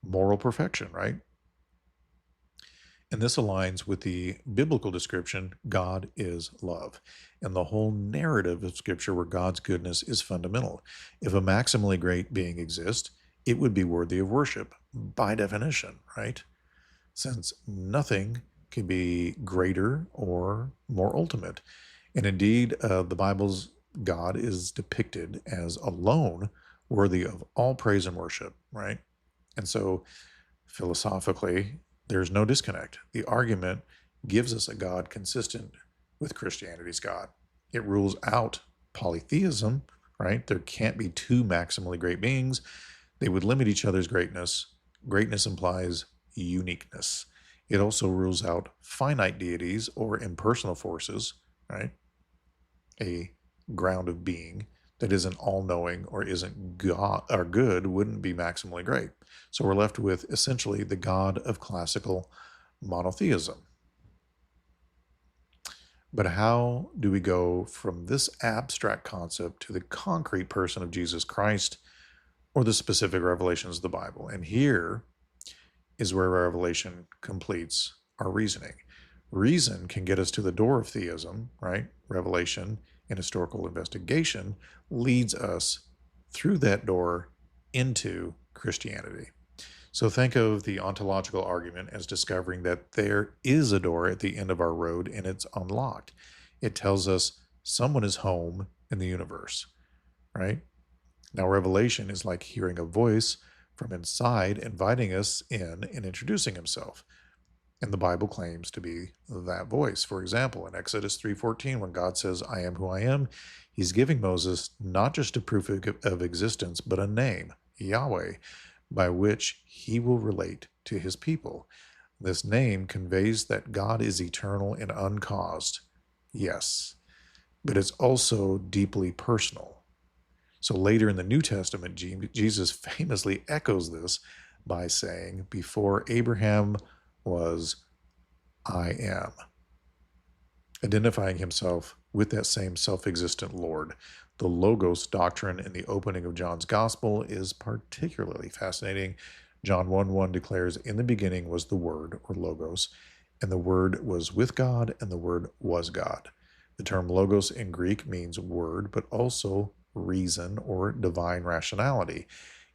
moral perfection, right? And this aligns with the biblical description, God is love, and the whole narrative of Scripture where God's goodness is fundamental. If a maximally great being exists, it would be worthy of worship by definition, right? Since nothing can be greater or more ultimate. And indeed, the Bible's God is depicted as alone worthy of all praise and worship, right? And so philosophically, there's no disconnect. The argument gives us a God consistent with Christianity's God. It rules out polytheism, right? There can't be two maximally great beings. They would limit each other's greatness. Greatness implies uniqueness. It also rules out finite deities or impersonal forces, right? A ground of being that isn't all-knowing or isn't God or good wouldn't be maximally great. So we're left with essentially the God of classical monotheism. But how do we go from this abstract concept to the concrete person of Jesus Christ or the specific revelations of the Bible? And here is where Revelation completes our reasoning. Reason can get us to the door of theism, right? Revelation and historical investigation leads us through that door into Christianity. So think of the ontological argument as discovering that there is a door at the end of our road and it's unlocked. It tells us someone is home in the universe, right? Now, revelation is like hearing a voice from inside inviting us in and introducing himself. And the Bible claims to be that voice. For example, in Exodus 3:14, when God says, I am who I am, he's giving Moses not just a proof of existence, but a name, Yahweh, by which he will relate to his people. This name conveys that God is eternal and uncaused. Yes, but it's also deeply personal. So later in the New Testament, Jesus famously echoes this by saying, before Abraham was, I am, identifying himself with that same self-existent Lord. The Logos doctrine in the opening of John's Gospel is particularly fascinating. John 1:1 declares, in the beginning was the Word, or Logos, and the Word was with God, and the Word was God. The term Logos in Greek means word, but also reason or divine rationality.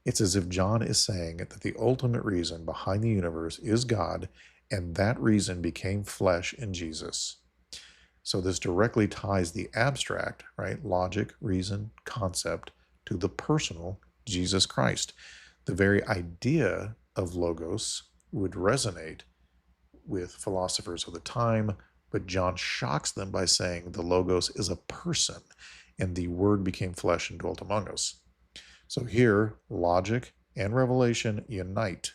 It's as if John is saying that the ultimate reason behind the universe is God, and that reason became flesh in Jesus. So this directly ties the abstract, right, logic, reason, concept, to the personal Jesus Christ. The very idea of logos would resonate with philosophers of the time, but John shocks them by saying the logos is a person, and the word became flesh and dwelt among us. So here, logic and revelation unite.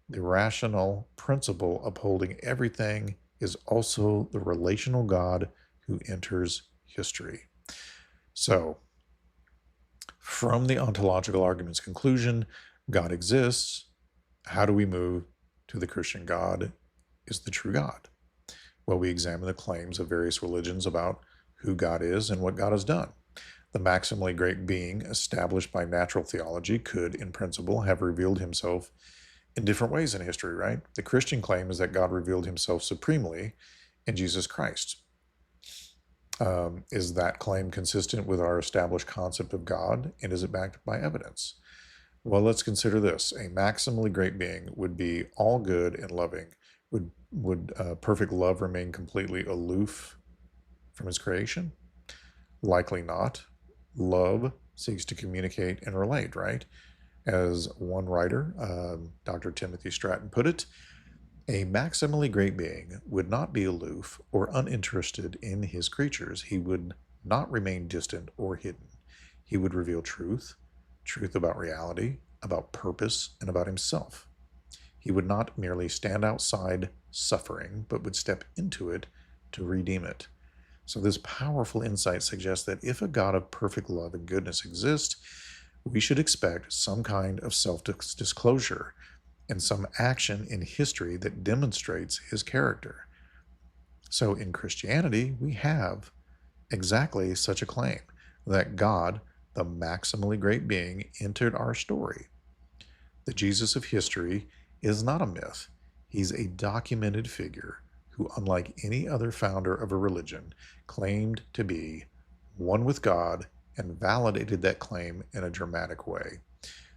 The rational principle upholding everything is also the relational God who enters history. So, from the ontological argument's conclusion, God exists. How do we move to the Christian God is the true God? Well, we examine the claims of various religions about who God is and what God has done. The maximally great being established by natural theology could, in principle, have revealed himself in different ways in history, right? The Christian claim is that God revealed himself supremely in Jesus Christ. Is that claim consistent with our established concept of God, and is it backed by evidence? Well, let's consider this. A maximally great being would be all good and loving. Would perfect love remain completely aloof from his creation? Likely not. Love seeks to communicate and relate, right? As one writer, Dr. Timothy Stratton, put it, a maximally great being would not be aloof or uninterested in his creatures. He would not remain distant or hidden. He would reveal truth about reality, about purpose, and about himself. He would not merely stand outside suffering, but would step into it to redeem it. So this powerful insight suggests that if a God of perfect love and goodness exists, we should expect some kind of self-disclosure and some action in history that demonstrates his character. So in Christianity, we have exactly such a claim, that God, the maximally great being, entered our story. The Jesus of history is not a myth. He's a documented figure who, unlike any other founder of a religion, claimed to be one with God and validated that claim in a dramatic way.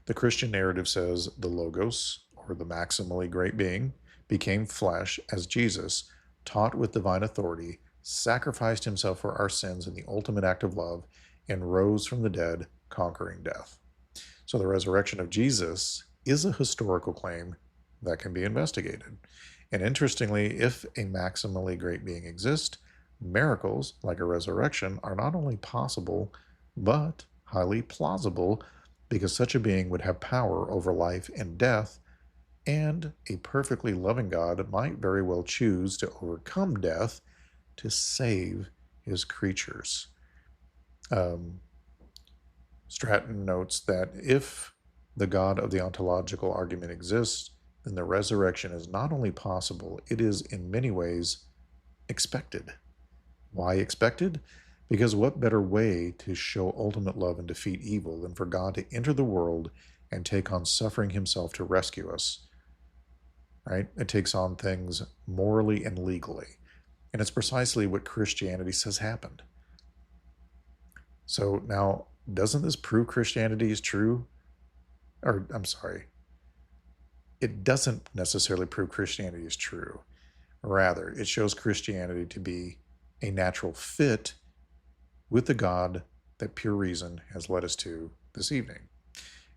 The Christian narrative says the Logos, or the maximally great being, became flesh as Jesus, taught with divine authority, sacrificed himself for our sins in the ultimate act of love, and rose from the dead, conquering death. So the resurrection of Jesus is a historical claim that can be investigated. And interestingly, if a maximally great being exists, miracles like a resurrection are not only possible, but highly plausible, because such a being would have power over life and death, and a perfectly loving God might very well choose to overcome death to save his creatures. Stratton notes that if the God of the ontological argument exists, then the resurrection is not only possible, it is in many ways expected. Why expected? Because what better way to show ultimate love and defeat evil than for God to enter the world and take on suffering himself to rescue us, right? It takes on things morally and legally. And it's precisely what Christianity says happened. So now, doesn't this prove Christianity is true? Or, I'm sorry, it doesn't necessarily prove Christianity is true. Rather, it shows Christianity to be a natural fit with the God that pure reason has led us to this evening.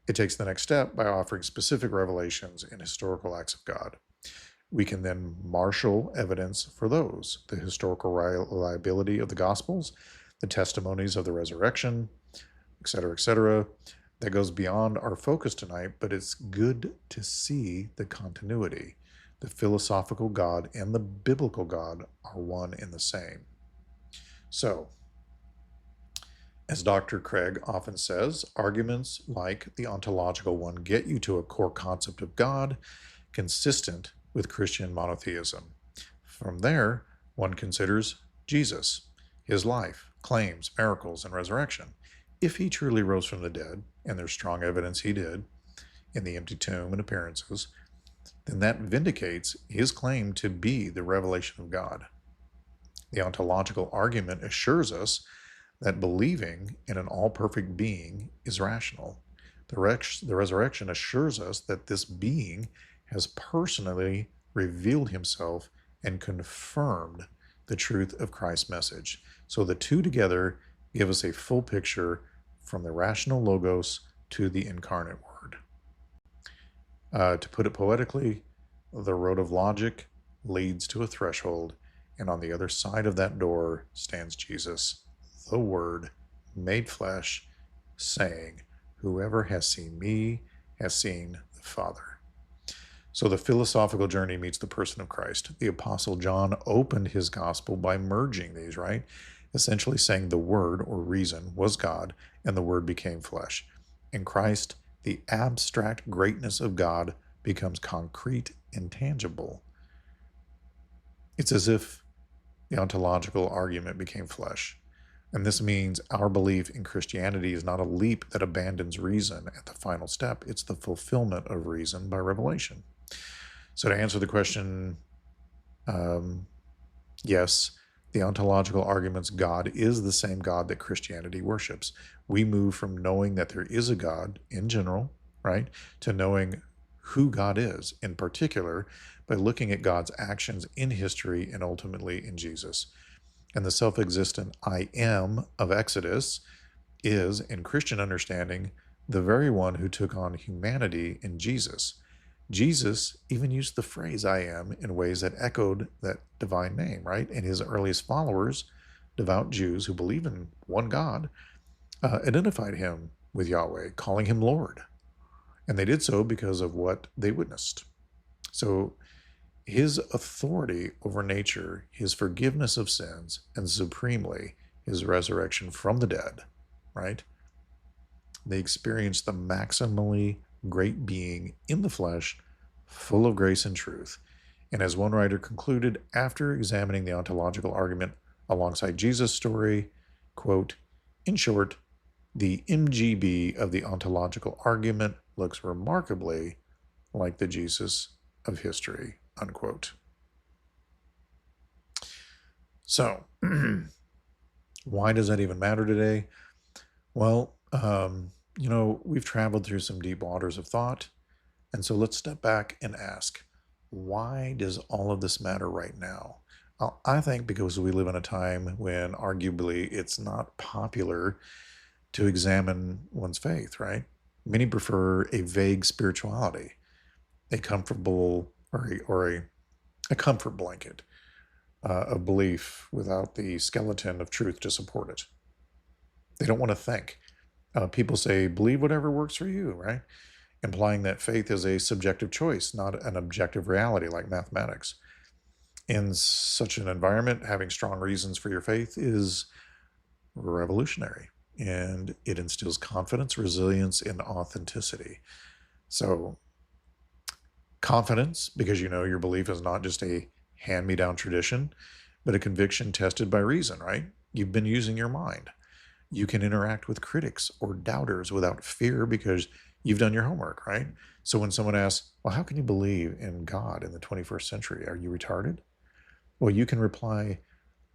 It takes the next step by offering specific revelations and historical acts of God. We can then marshal evidence for those, the historical reliability of the Gospels, the testimonies of the resurrection, etc., that goes beyond our focus tonight, but it's good to see the continuity. The philosophical God and the biblical God are one and the same. So, as Dr. Craig often says, arguments like the ontological one get you to a core concept of God consistent with Christian monotheism. From there, one considers Jesus, his life, claims, miracles, and resurrection. If he truly rose from the dead, and there's strong evidence he did in the empty tomb and appearances, then that vindicates his claim to be the revelation of God. The ontological argument assures us that believing in an all-perfect being is rational. The resurrection assures us that this being has personally revealed himself and confirmed the truth of Christ's message. So the two together give us a full picture from the rational logos to the incarnate word. To put it poetically, the road of logic leads to a threshold, and on the other side of that door stands Jesus, the Word made flesh, saying, "Whoever has seen me has seen the Father." So the philosophical journey meets the person of Christ. The Apostle John opened his gospel by merging these, right? Essentially saying the Word, or reason, was God, and the Word became flesh. In Christ, the abstract greatness of God becomes concrete and tangible. It's as if the ontological argument became flesh. And this means our belief in Christianity is not a leap that abandons reason at the final step. It's the fulfillment of reason by revelation. So to answer the question, yes, the ontological argument's God is the same God that Christianity worships. We move from knowing that there is a God in general, right, to knowing who God is in particular by looking at God's actions in history and ultimately in Jesus. And the self-existent I am of Exodus is, in Christian understanding, the very one who took on humanity in Jesus. Jesus even used the phrase I am in ways that echoed that divine name, right? And his earliest followers, devout Jews who believe in one God, identified him with Yahweh, calling him Lord. And they did so because of what they witnessed. So his authority over nature, his forgiveness of sins, and supremely, his resurrection from the dead, right? They experienced the maximally great being in the flesh, full of grace and truth. And as one writer concluded after examining the ontological argument alongside Jesus' story, quote, "In short, the MGB of the ontological argument looks remarkably like the Jesus of history," unquote. So, why does that even matter today? Well, we've traveled through some deep waters of thought. And so let's step back and ask, why does all of this matter right now? I think because we live in a time when arguably it's not popular to examine one's faith, right? Many prefer a vague spirituality, a comfortable or a comfort blanket of belief without the skeleton of truth to support it. They don't want to think. People say, believe whatever works for you, right? Implying that faith is a subjective choice, not an objective reality like mathematics. In such an environment, having strong reasons for your faith is revolutionary, and it instills confidence, resilience, and authenticity. So, confidence, because you know your belief is not just a hand-me-down tradition, but a conviction tested by reason, right? You've been using your mind. You can interact with critics or doubters without fear because you've done your homework, right? So when someone asks, well, how can you believe in God in the 21st century? Are you retarded? Well, you can reply,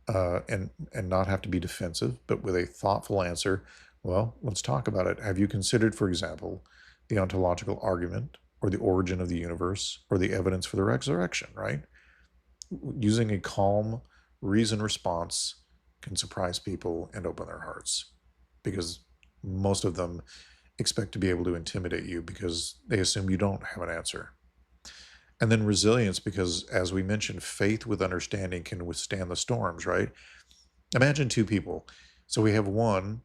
and not have to be defensive, but with a thoughtful answer. Well, let's talk about it. Have you considered, for example, the ontological argument, or the origin of the universe, or the evidence for the resurrection, right? Using a calm, reasoned response can surprise people and open their hearts, because most of them expect to be able to intimidate you because they assume you don't have an answer. And then resilience, because as we mentioned, faith with understanding can withstand the storms, right? Imagine two people. So we have one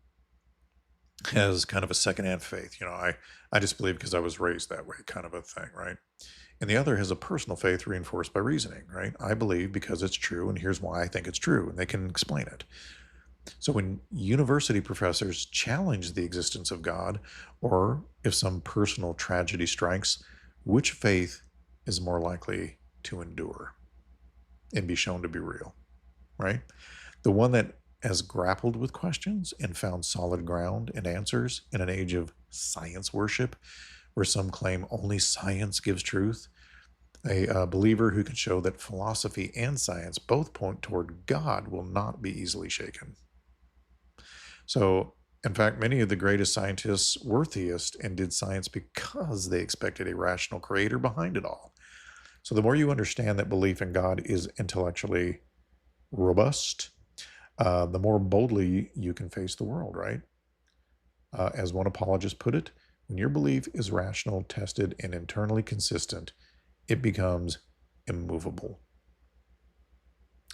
has kind of a secondhand faith. I just believe because I was raised that way, kind of a thing, right? And the other has a personal faith reinforced by reasoning, right? I believe because it's true, and here's why I think it's true, and they can explain it. So when university professors challenge the existence of God, or if some personal tragedy strikes, which faith is more likely to endure and be shown to be real, right? The one that has grappled with questions and found solid ground and answers in an age of science worship, where some claim only science gives truth. A believer who can show that philosophy and science both point toward God will not be easily shaken. So, in fact, many of the greatest scientists were theists and did science because they expected a rational creator behind it all. So the more you understand that belief in God is intellectually robust, the more boldly you can face the world, right? As one apologist put it, when your belief is rational, tested, and internally consistent, it becomes immovable.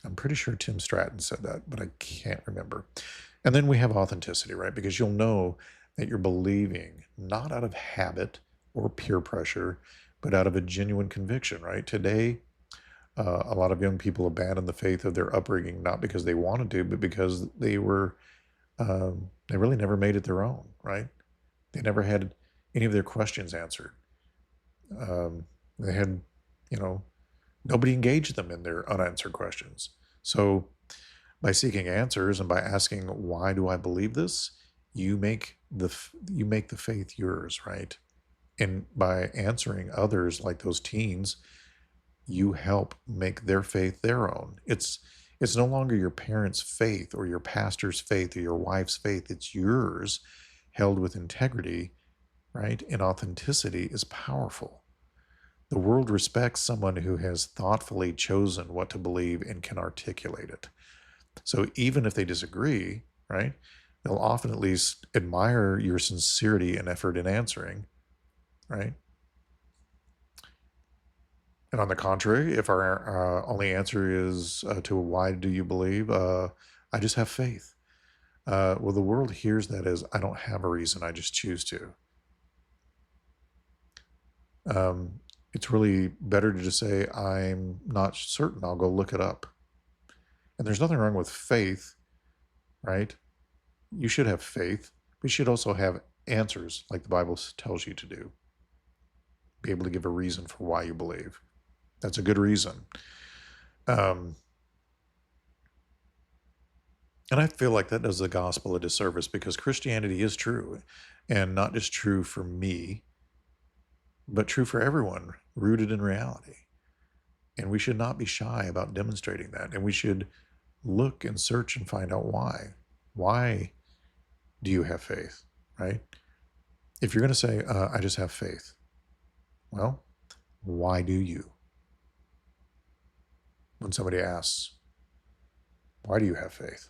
I'm pretty sure Tim Stratton said that, but I can't remember. And then we have authenticity, right? Because you'll know that you're believing not out of habit or peer pressure, but out of a genuine conviction, right? Today, a lot of young people abandon the faith of their upbringing, not because they wanted to, but because they really never made it their own, right? They never had any of their questions answered. They had, nobody engaged them in their unanswered questions. So by seeking answers and by asking, why do I believe this? You make the faith yours, right? And by answering others like those teens, you help make their faith their own. It's no longer your parents' faith or your pastor's faith or your wife's faith. It's yours, held with integrity, right? And authenticity is powerful. The world respects someone who has thoughtfully chosen what to believe and can articulate it. So even if they disagree, right, they'll often at least admire your sincerity and effort in answering, right? And on the contrary, if our only answer is to why do you believe, I just have faith. Well, the world hears that as I don't have a reason, I just choose to. It's really better to just say, I'm not certain, I'll go look it up. And there's nothing wrong with faith, right? You should have faith, but you should also have answers like the Bible tells you to do. Be able to give a reason for why you believe. That's a good reason. And I feel like that does the gospel a disservice, because Christianity is true, and not just true for me, but true for everyone, rooted in reality. And we should not be shy about demonstrating that. And we should look and search and find out why. Why do you have faith, right? If you're going to say, I just have faith, well, why do you? When somebody asks, why do you have faith?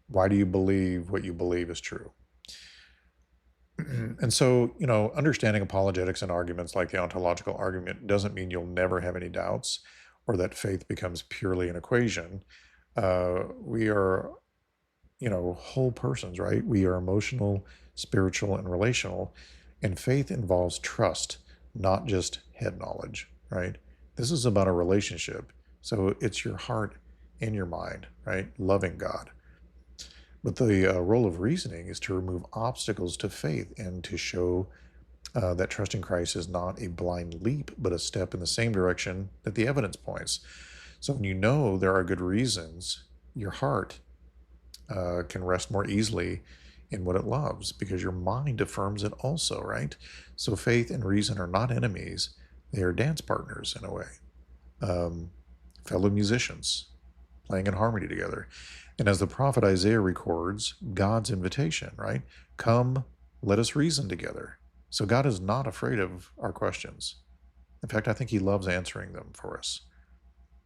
Why do you believe what you believe is true? And so, understanding apologetics and arguments like the ontological argument doesn't mean you'll never have any doubts or that faith becomes purely an equation. We are, whole persons, right? We are emotional, spiritual, and relational. And faith involves trust, not just head knowledge, right? This is about a relationship. So it's your heart and your mind, right? Loving God. But the role of reasoning is to remove obstacles to faith and to show that trusting Christ is not a blind leap, but a step in the same direction that the evidence points. So when you know there are good reasons, your heart can rest more easily in what it loves, because your mind affirms it also, right? So faith and reason are not enemies. They are dance partners in a way. fellow musicians playing in harmony together. And as the prophet Isaiah records, God's invitation, right? Come, let us reason together. So God is not afraid of our questions. In fact, I think he loves answering them for us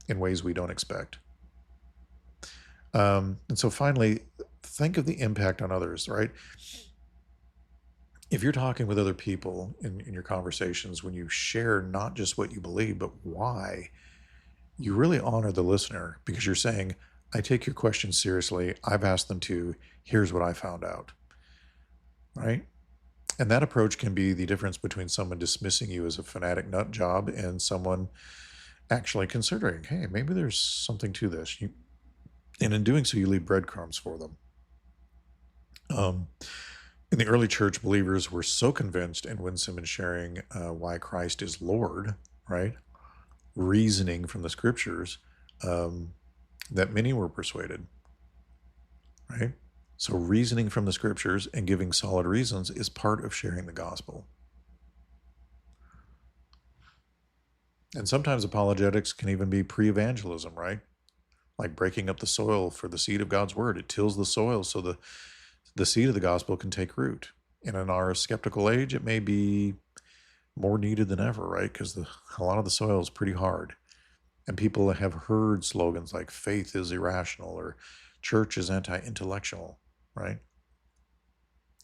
in ways we don't expect. And so finally, think of the impact on others, right? If you're talking with other people in your conversations, when you share not just what you believe, but why, you really honor the listener because you're saying, I take your questions seriously. I've asked them to. Here's what I found out, right? And that approach can be the difference between someone dismissing you as a fanatic nut job and someone actually considering, hey, maybe there's something to this. And in doing so, you leave breadcrumbs for them. In the early church, believers were so convinced and winsome in sharing why Christ is Lord, right? Reasoning from the scriptures, that many were persuaded, right? So reasoning from the scriptures and giving solid reasons is part of sharing the gospel. And sometimes apologetics can even be pre-evangelism, right? Like breaking up the soil for the seed of God's word. It tills the soil so the seed of the gospel can take root. And in our skeptical age, it may be more needed than ever, right? Because a lot of the soil is pretty hard. And people have heard slogans like faith is irrational or church is anti-intellectual, right?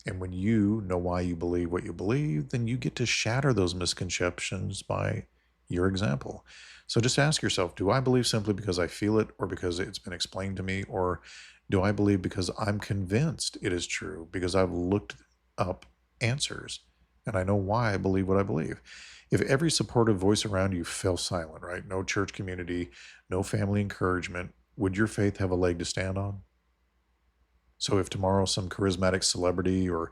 And when you know why you believe what you believe, then you get to shatter those misconceptions by your example. So just ask yourself, do I believe simply because I feel it or because it's been explained to me? Or do I believe because I'm convinced it is true, because I've looked up answers and I know why I believe what I believe? If every supportive voice around you fell silent, right? No church community, no family encouragement, would your faith have a leg to stand on? So if tomorrow some charismatic celebrity or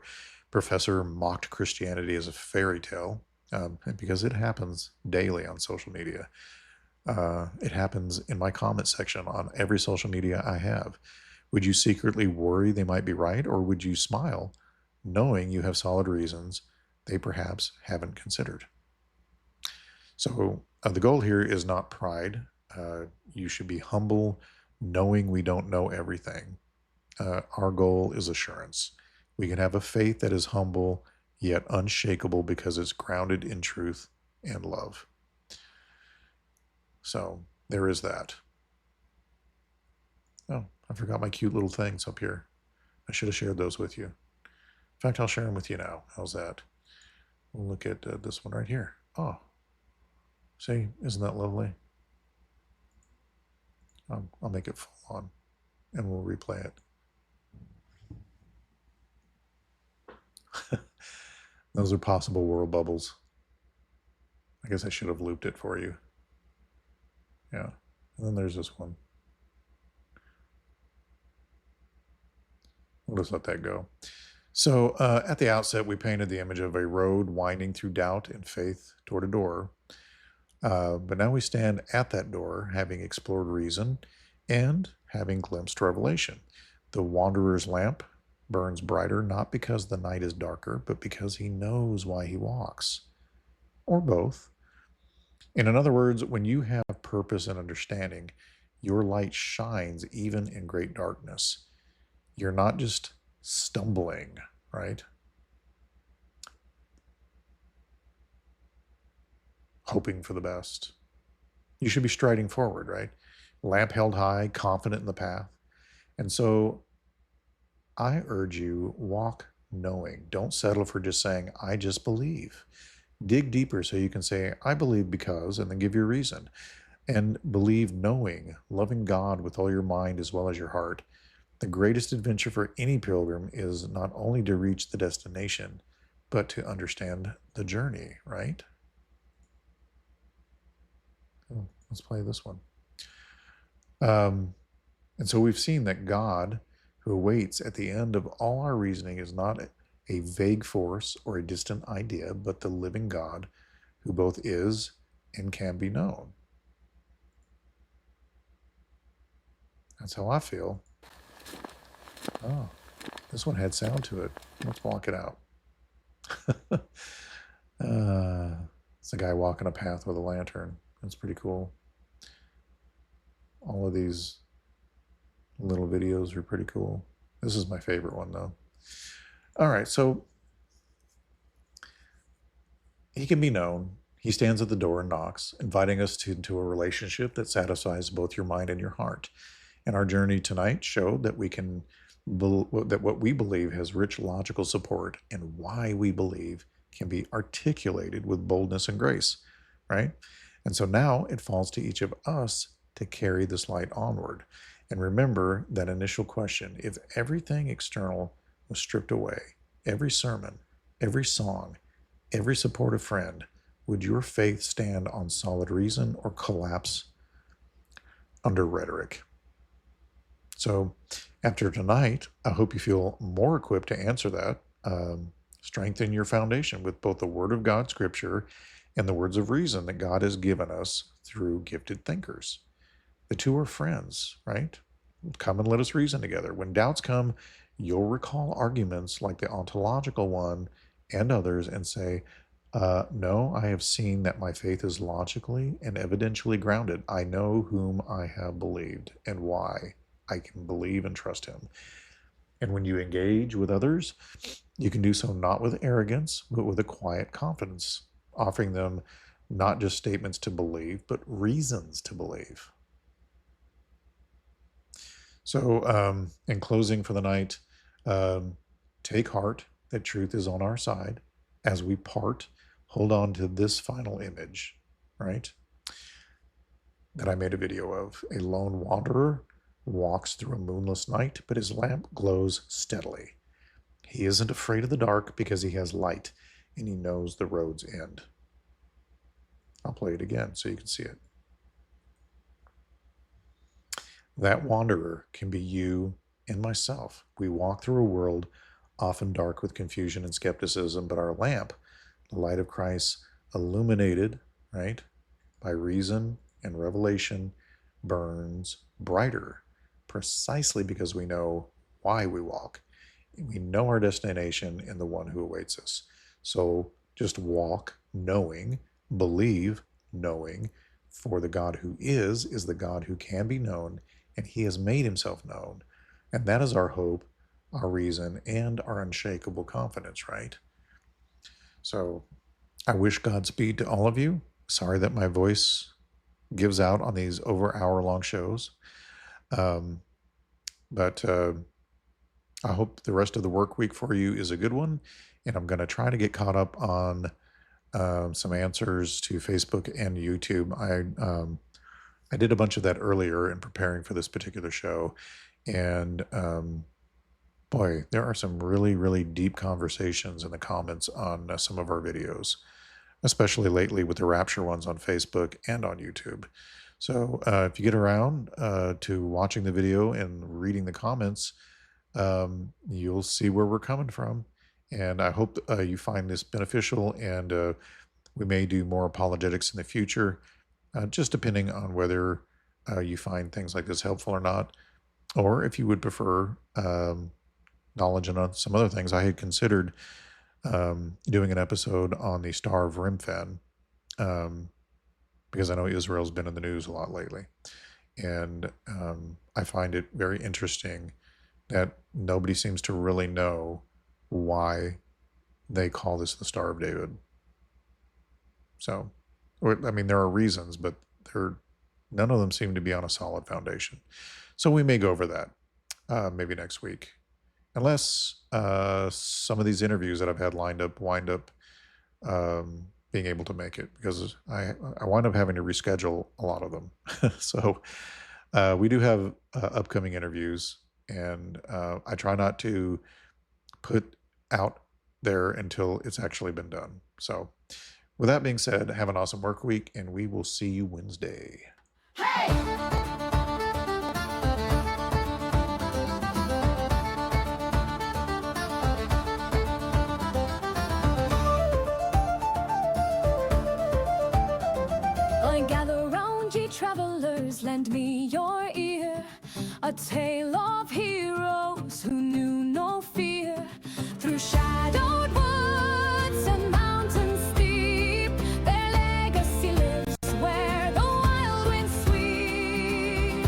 professor mocked Christianity as a fairy tale, because it happens daily on social media, it happens in my comment section on every social media I have, would you secretly worry they might be right, or would you smile knowing you have solid reasons they perhaps haven't considered? So the goal here is not pride. You should be humble, knowing we don't know everything. Our goal is assurance. We can have a faith that is humble yet unshakable because it's grounded in truth and love. So there is that. Oh, I forgot my cute little things up here. I should have shared those with you. In fact, I'll share them with you now. How's that? We'll look at this one right here. Oh, see, isn't that lovely? I'll make it full on and we'll replay it. Those are possible world bubbles. I guess I should have looped it for you. Yeah. And then there's this one. We'll just let that go. So at the outset, we painted the image of a road winding through doubt and faith toward a door. But now we stand at that door, having explored reason and having glimpsed revelation. The wanderer's lamp burns brighter, not because the night is darker, but because he knows why he walks. Or both. And in other words, when you have purpose and understanding, your light shines even in great darkness. You're not just stumbling, right? Hoping for the best. You should be striding forward, right? Lamp held high, confident in the path. And so I urge you, walk knowing. Don't settle for just saying, I just believe. Dig deeper so you can say, I believe because, and then give your reason. And believe knowing, loving God with all your mind as well as your heart. The greatest adventure for any pilgrim is not only to reach the destination, but to understand the journey, right? Oh, let's play this one. And so we've seen that God, who awaits at the end of all our reasoning, is not a vague force or a distant idea, but the living God who both is and can be known. That's how I feel. Oh, this one had sound to it. Let's block it out. It's a guy walking a path with a lantern. That's pretty cool. All of these little videos are pretty cool. This is my favorite one, though. All right, so he can be known. He stands at the door and knocks, inviting us into a relationship that satisfies both your mind and your heart. And our journey tonight showed that that what we believe has rich logical support, and why we believe can be articulated with boldness and grace, right? And so now it falls to each of us to carry this light onward. And remember that initial question: if everything external was stripped away, every sermon, every song, every supportive friend, would your faith stand on solid reason or collapse under rhetoric? So after tonight, I hope you feel more equipped to answer that. Strengthen your foundation with both the Word of God, Scripture, and the words of reason that God has given us through gifted thinkers. The two are friends, right? Come and let us reason together. When doubts come, you'll recall arguments like the ontological one and others and say, no, I have seen that my faith is logically and evidentially grounded. I know whom I have believed and why I can believe and trust him. And when you engage with others, you can do so not with arrogance, but with a quiet confidence, offering them not just statements to believe, but reasons to believe. So in closing for the night, take heart that truth is on our side. As we part, hold on to this final image, right? That I made a video of. A lone wanderer walks through a moonless night, but his lamp glows steadily. He isn't afraid of the dark because he has light and he knows the road's end. I'll play it again so you can see it. That wanderer can be you and myself. We walk through a world often dark with confusion and skepticism, but our lamp, the light of Christ, illuminated, right, by reason and revelation, burns brighter, precisely because we know why we walk. We know our destination and the one who awaits us. So just walk knowing, believe knowing, for the God who is the God who can be known, and he has made himself known. And that is our hope, our reason, and our unshakable confidence, right? So I wish Godspeed to all of you. Sorry that my voice gives out on these over hour-long shows. But I hope the rest of the work week for you is a good one. And I'm going to try to get caught up on some answers to Facebook and YouTube. I did a bunch of that earlier in preparing for this particular show. And boy, there are some really, really deep conversations in the comments on some of our videos, especially lately with the Rapture ones on Facebook and on YouTube. So if you get around to watching the video and reading the comments, you'll see where we're coming from. And I hope you find this beneficial, and we may do more apologetics in the future, just depending on whether you find things like this helpful or not. Or if you would prefer knowledge on some other things, I had considered doing an episode on the Star of Remphan, because I know Israel's been in the news a lot lately. And I find it very interesting that nobody seems to really know why they call this the Star of David. So, I mean, there are reasons, but none of them seem to be on a solid foundation. So we may go over that maybe next week, unless some of these interviews that I've had lined up wind up being able to make it, because I wind up having to reschedule a lot of them. So we do have upcoming interviews, and I try not to put out there until it's actually been done. So with that being said, have an awesome work week, and we will see you Wednesday. Gather round, ye travelers, lend me your ear. A tale of heroes who knew no fear. Through shadowed woods and mountains steep, their legacy lives where the wild winds sweep.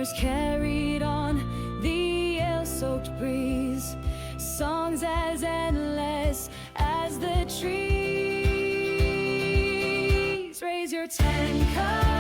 Dreamers carried on the ale-soaked breeze, songs as endless as the trees. Raise your 10 cups.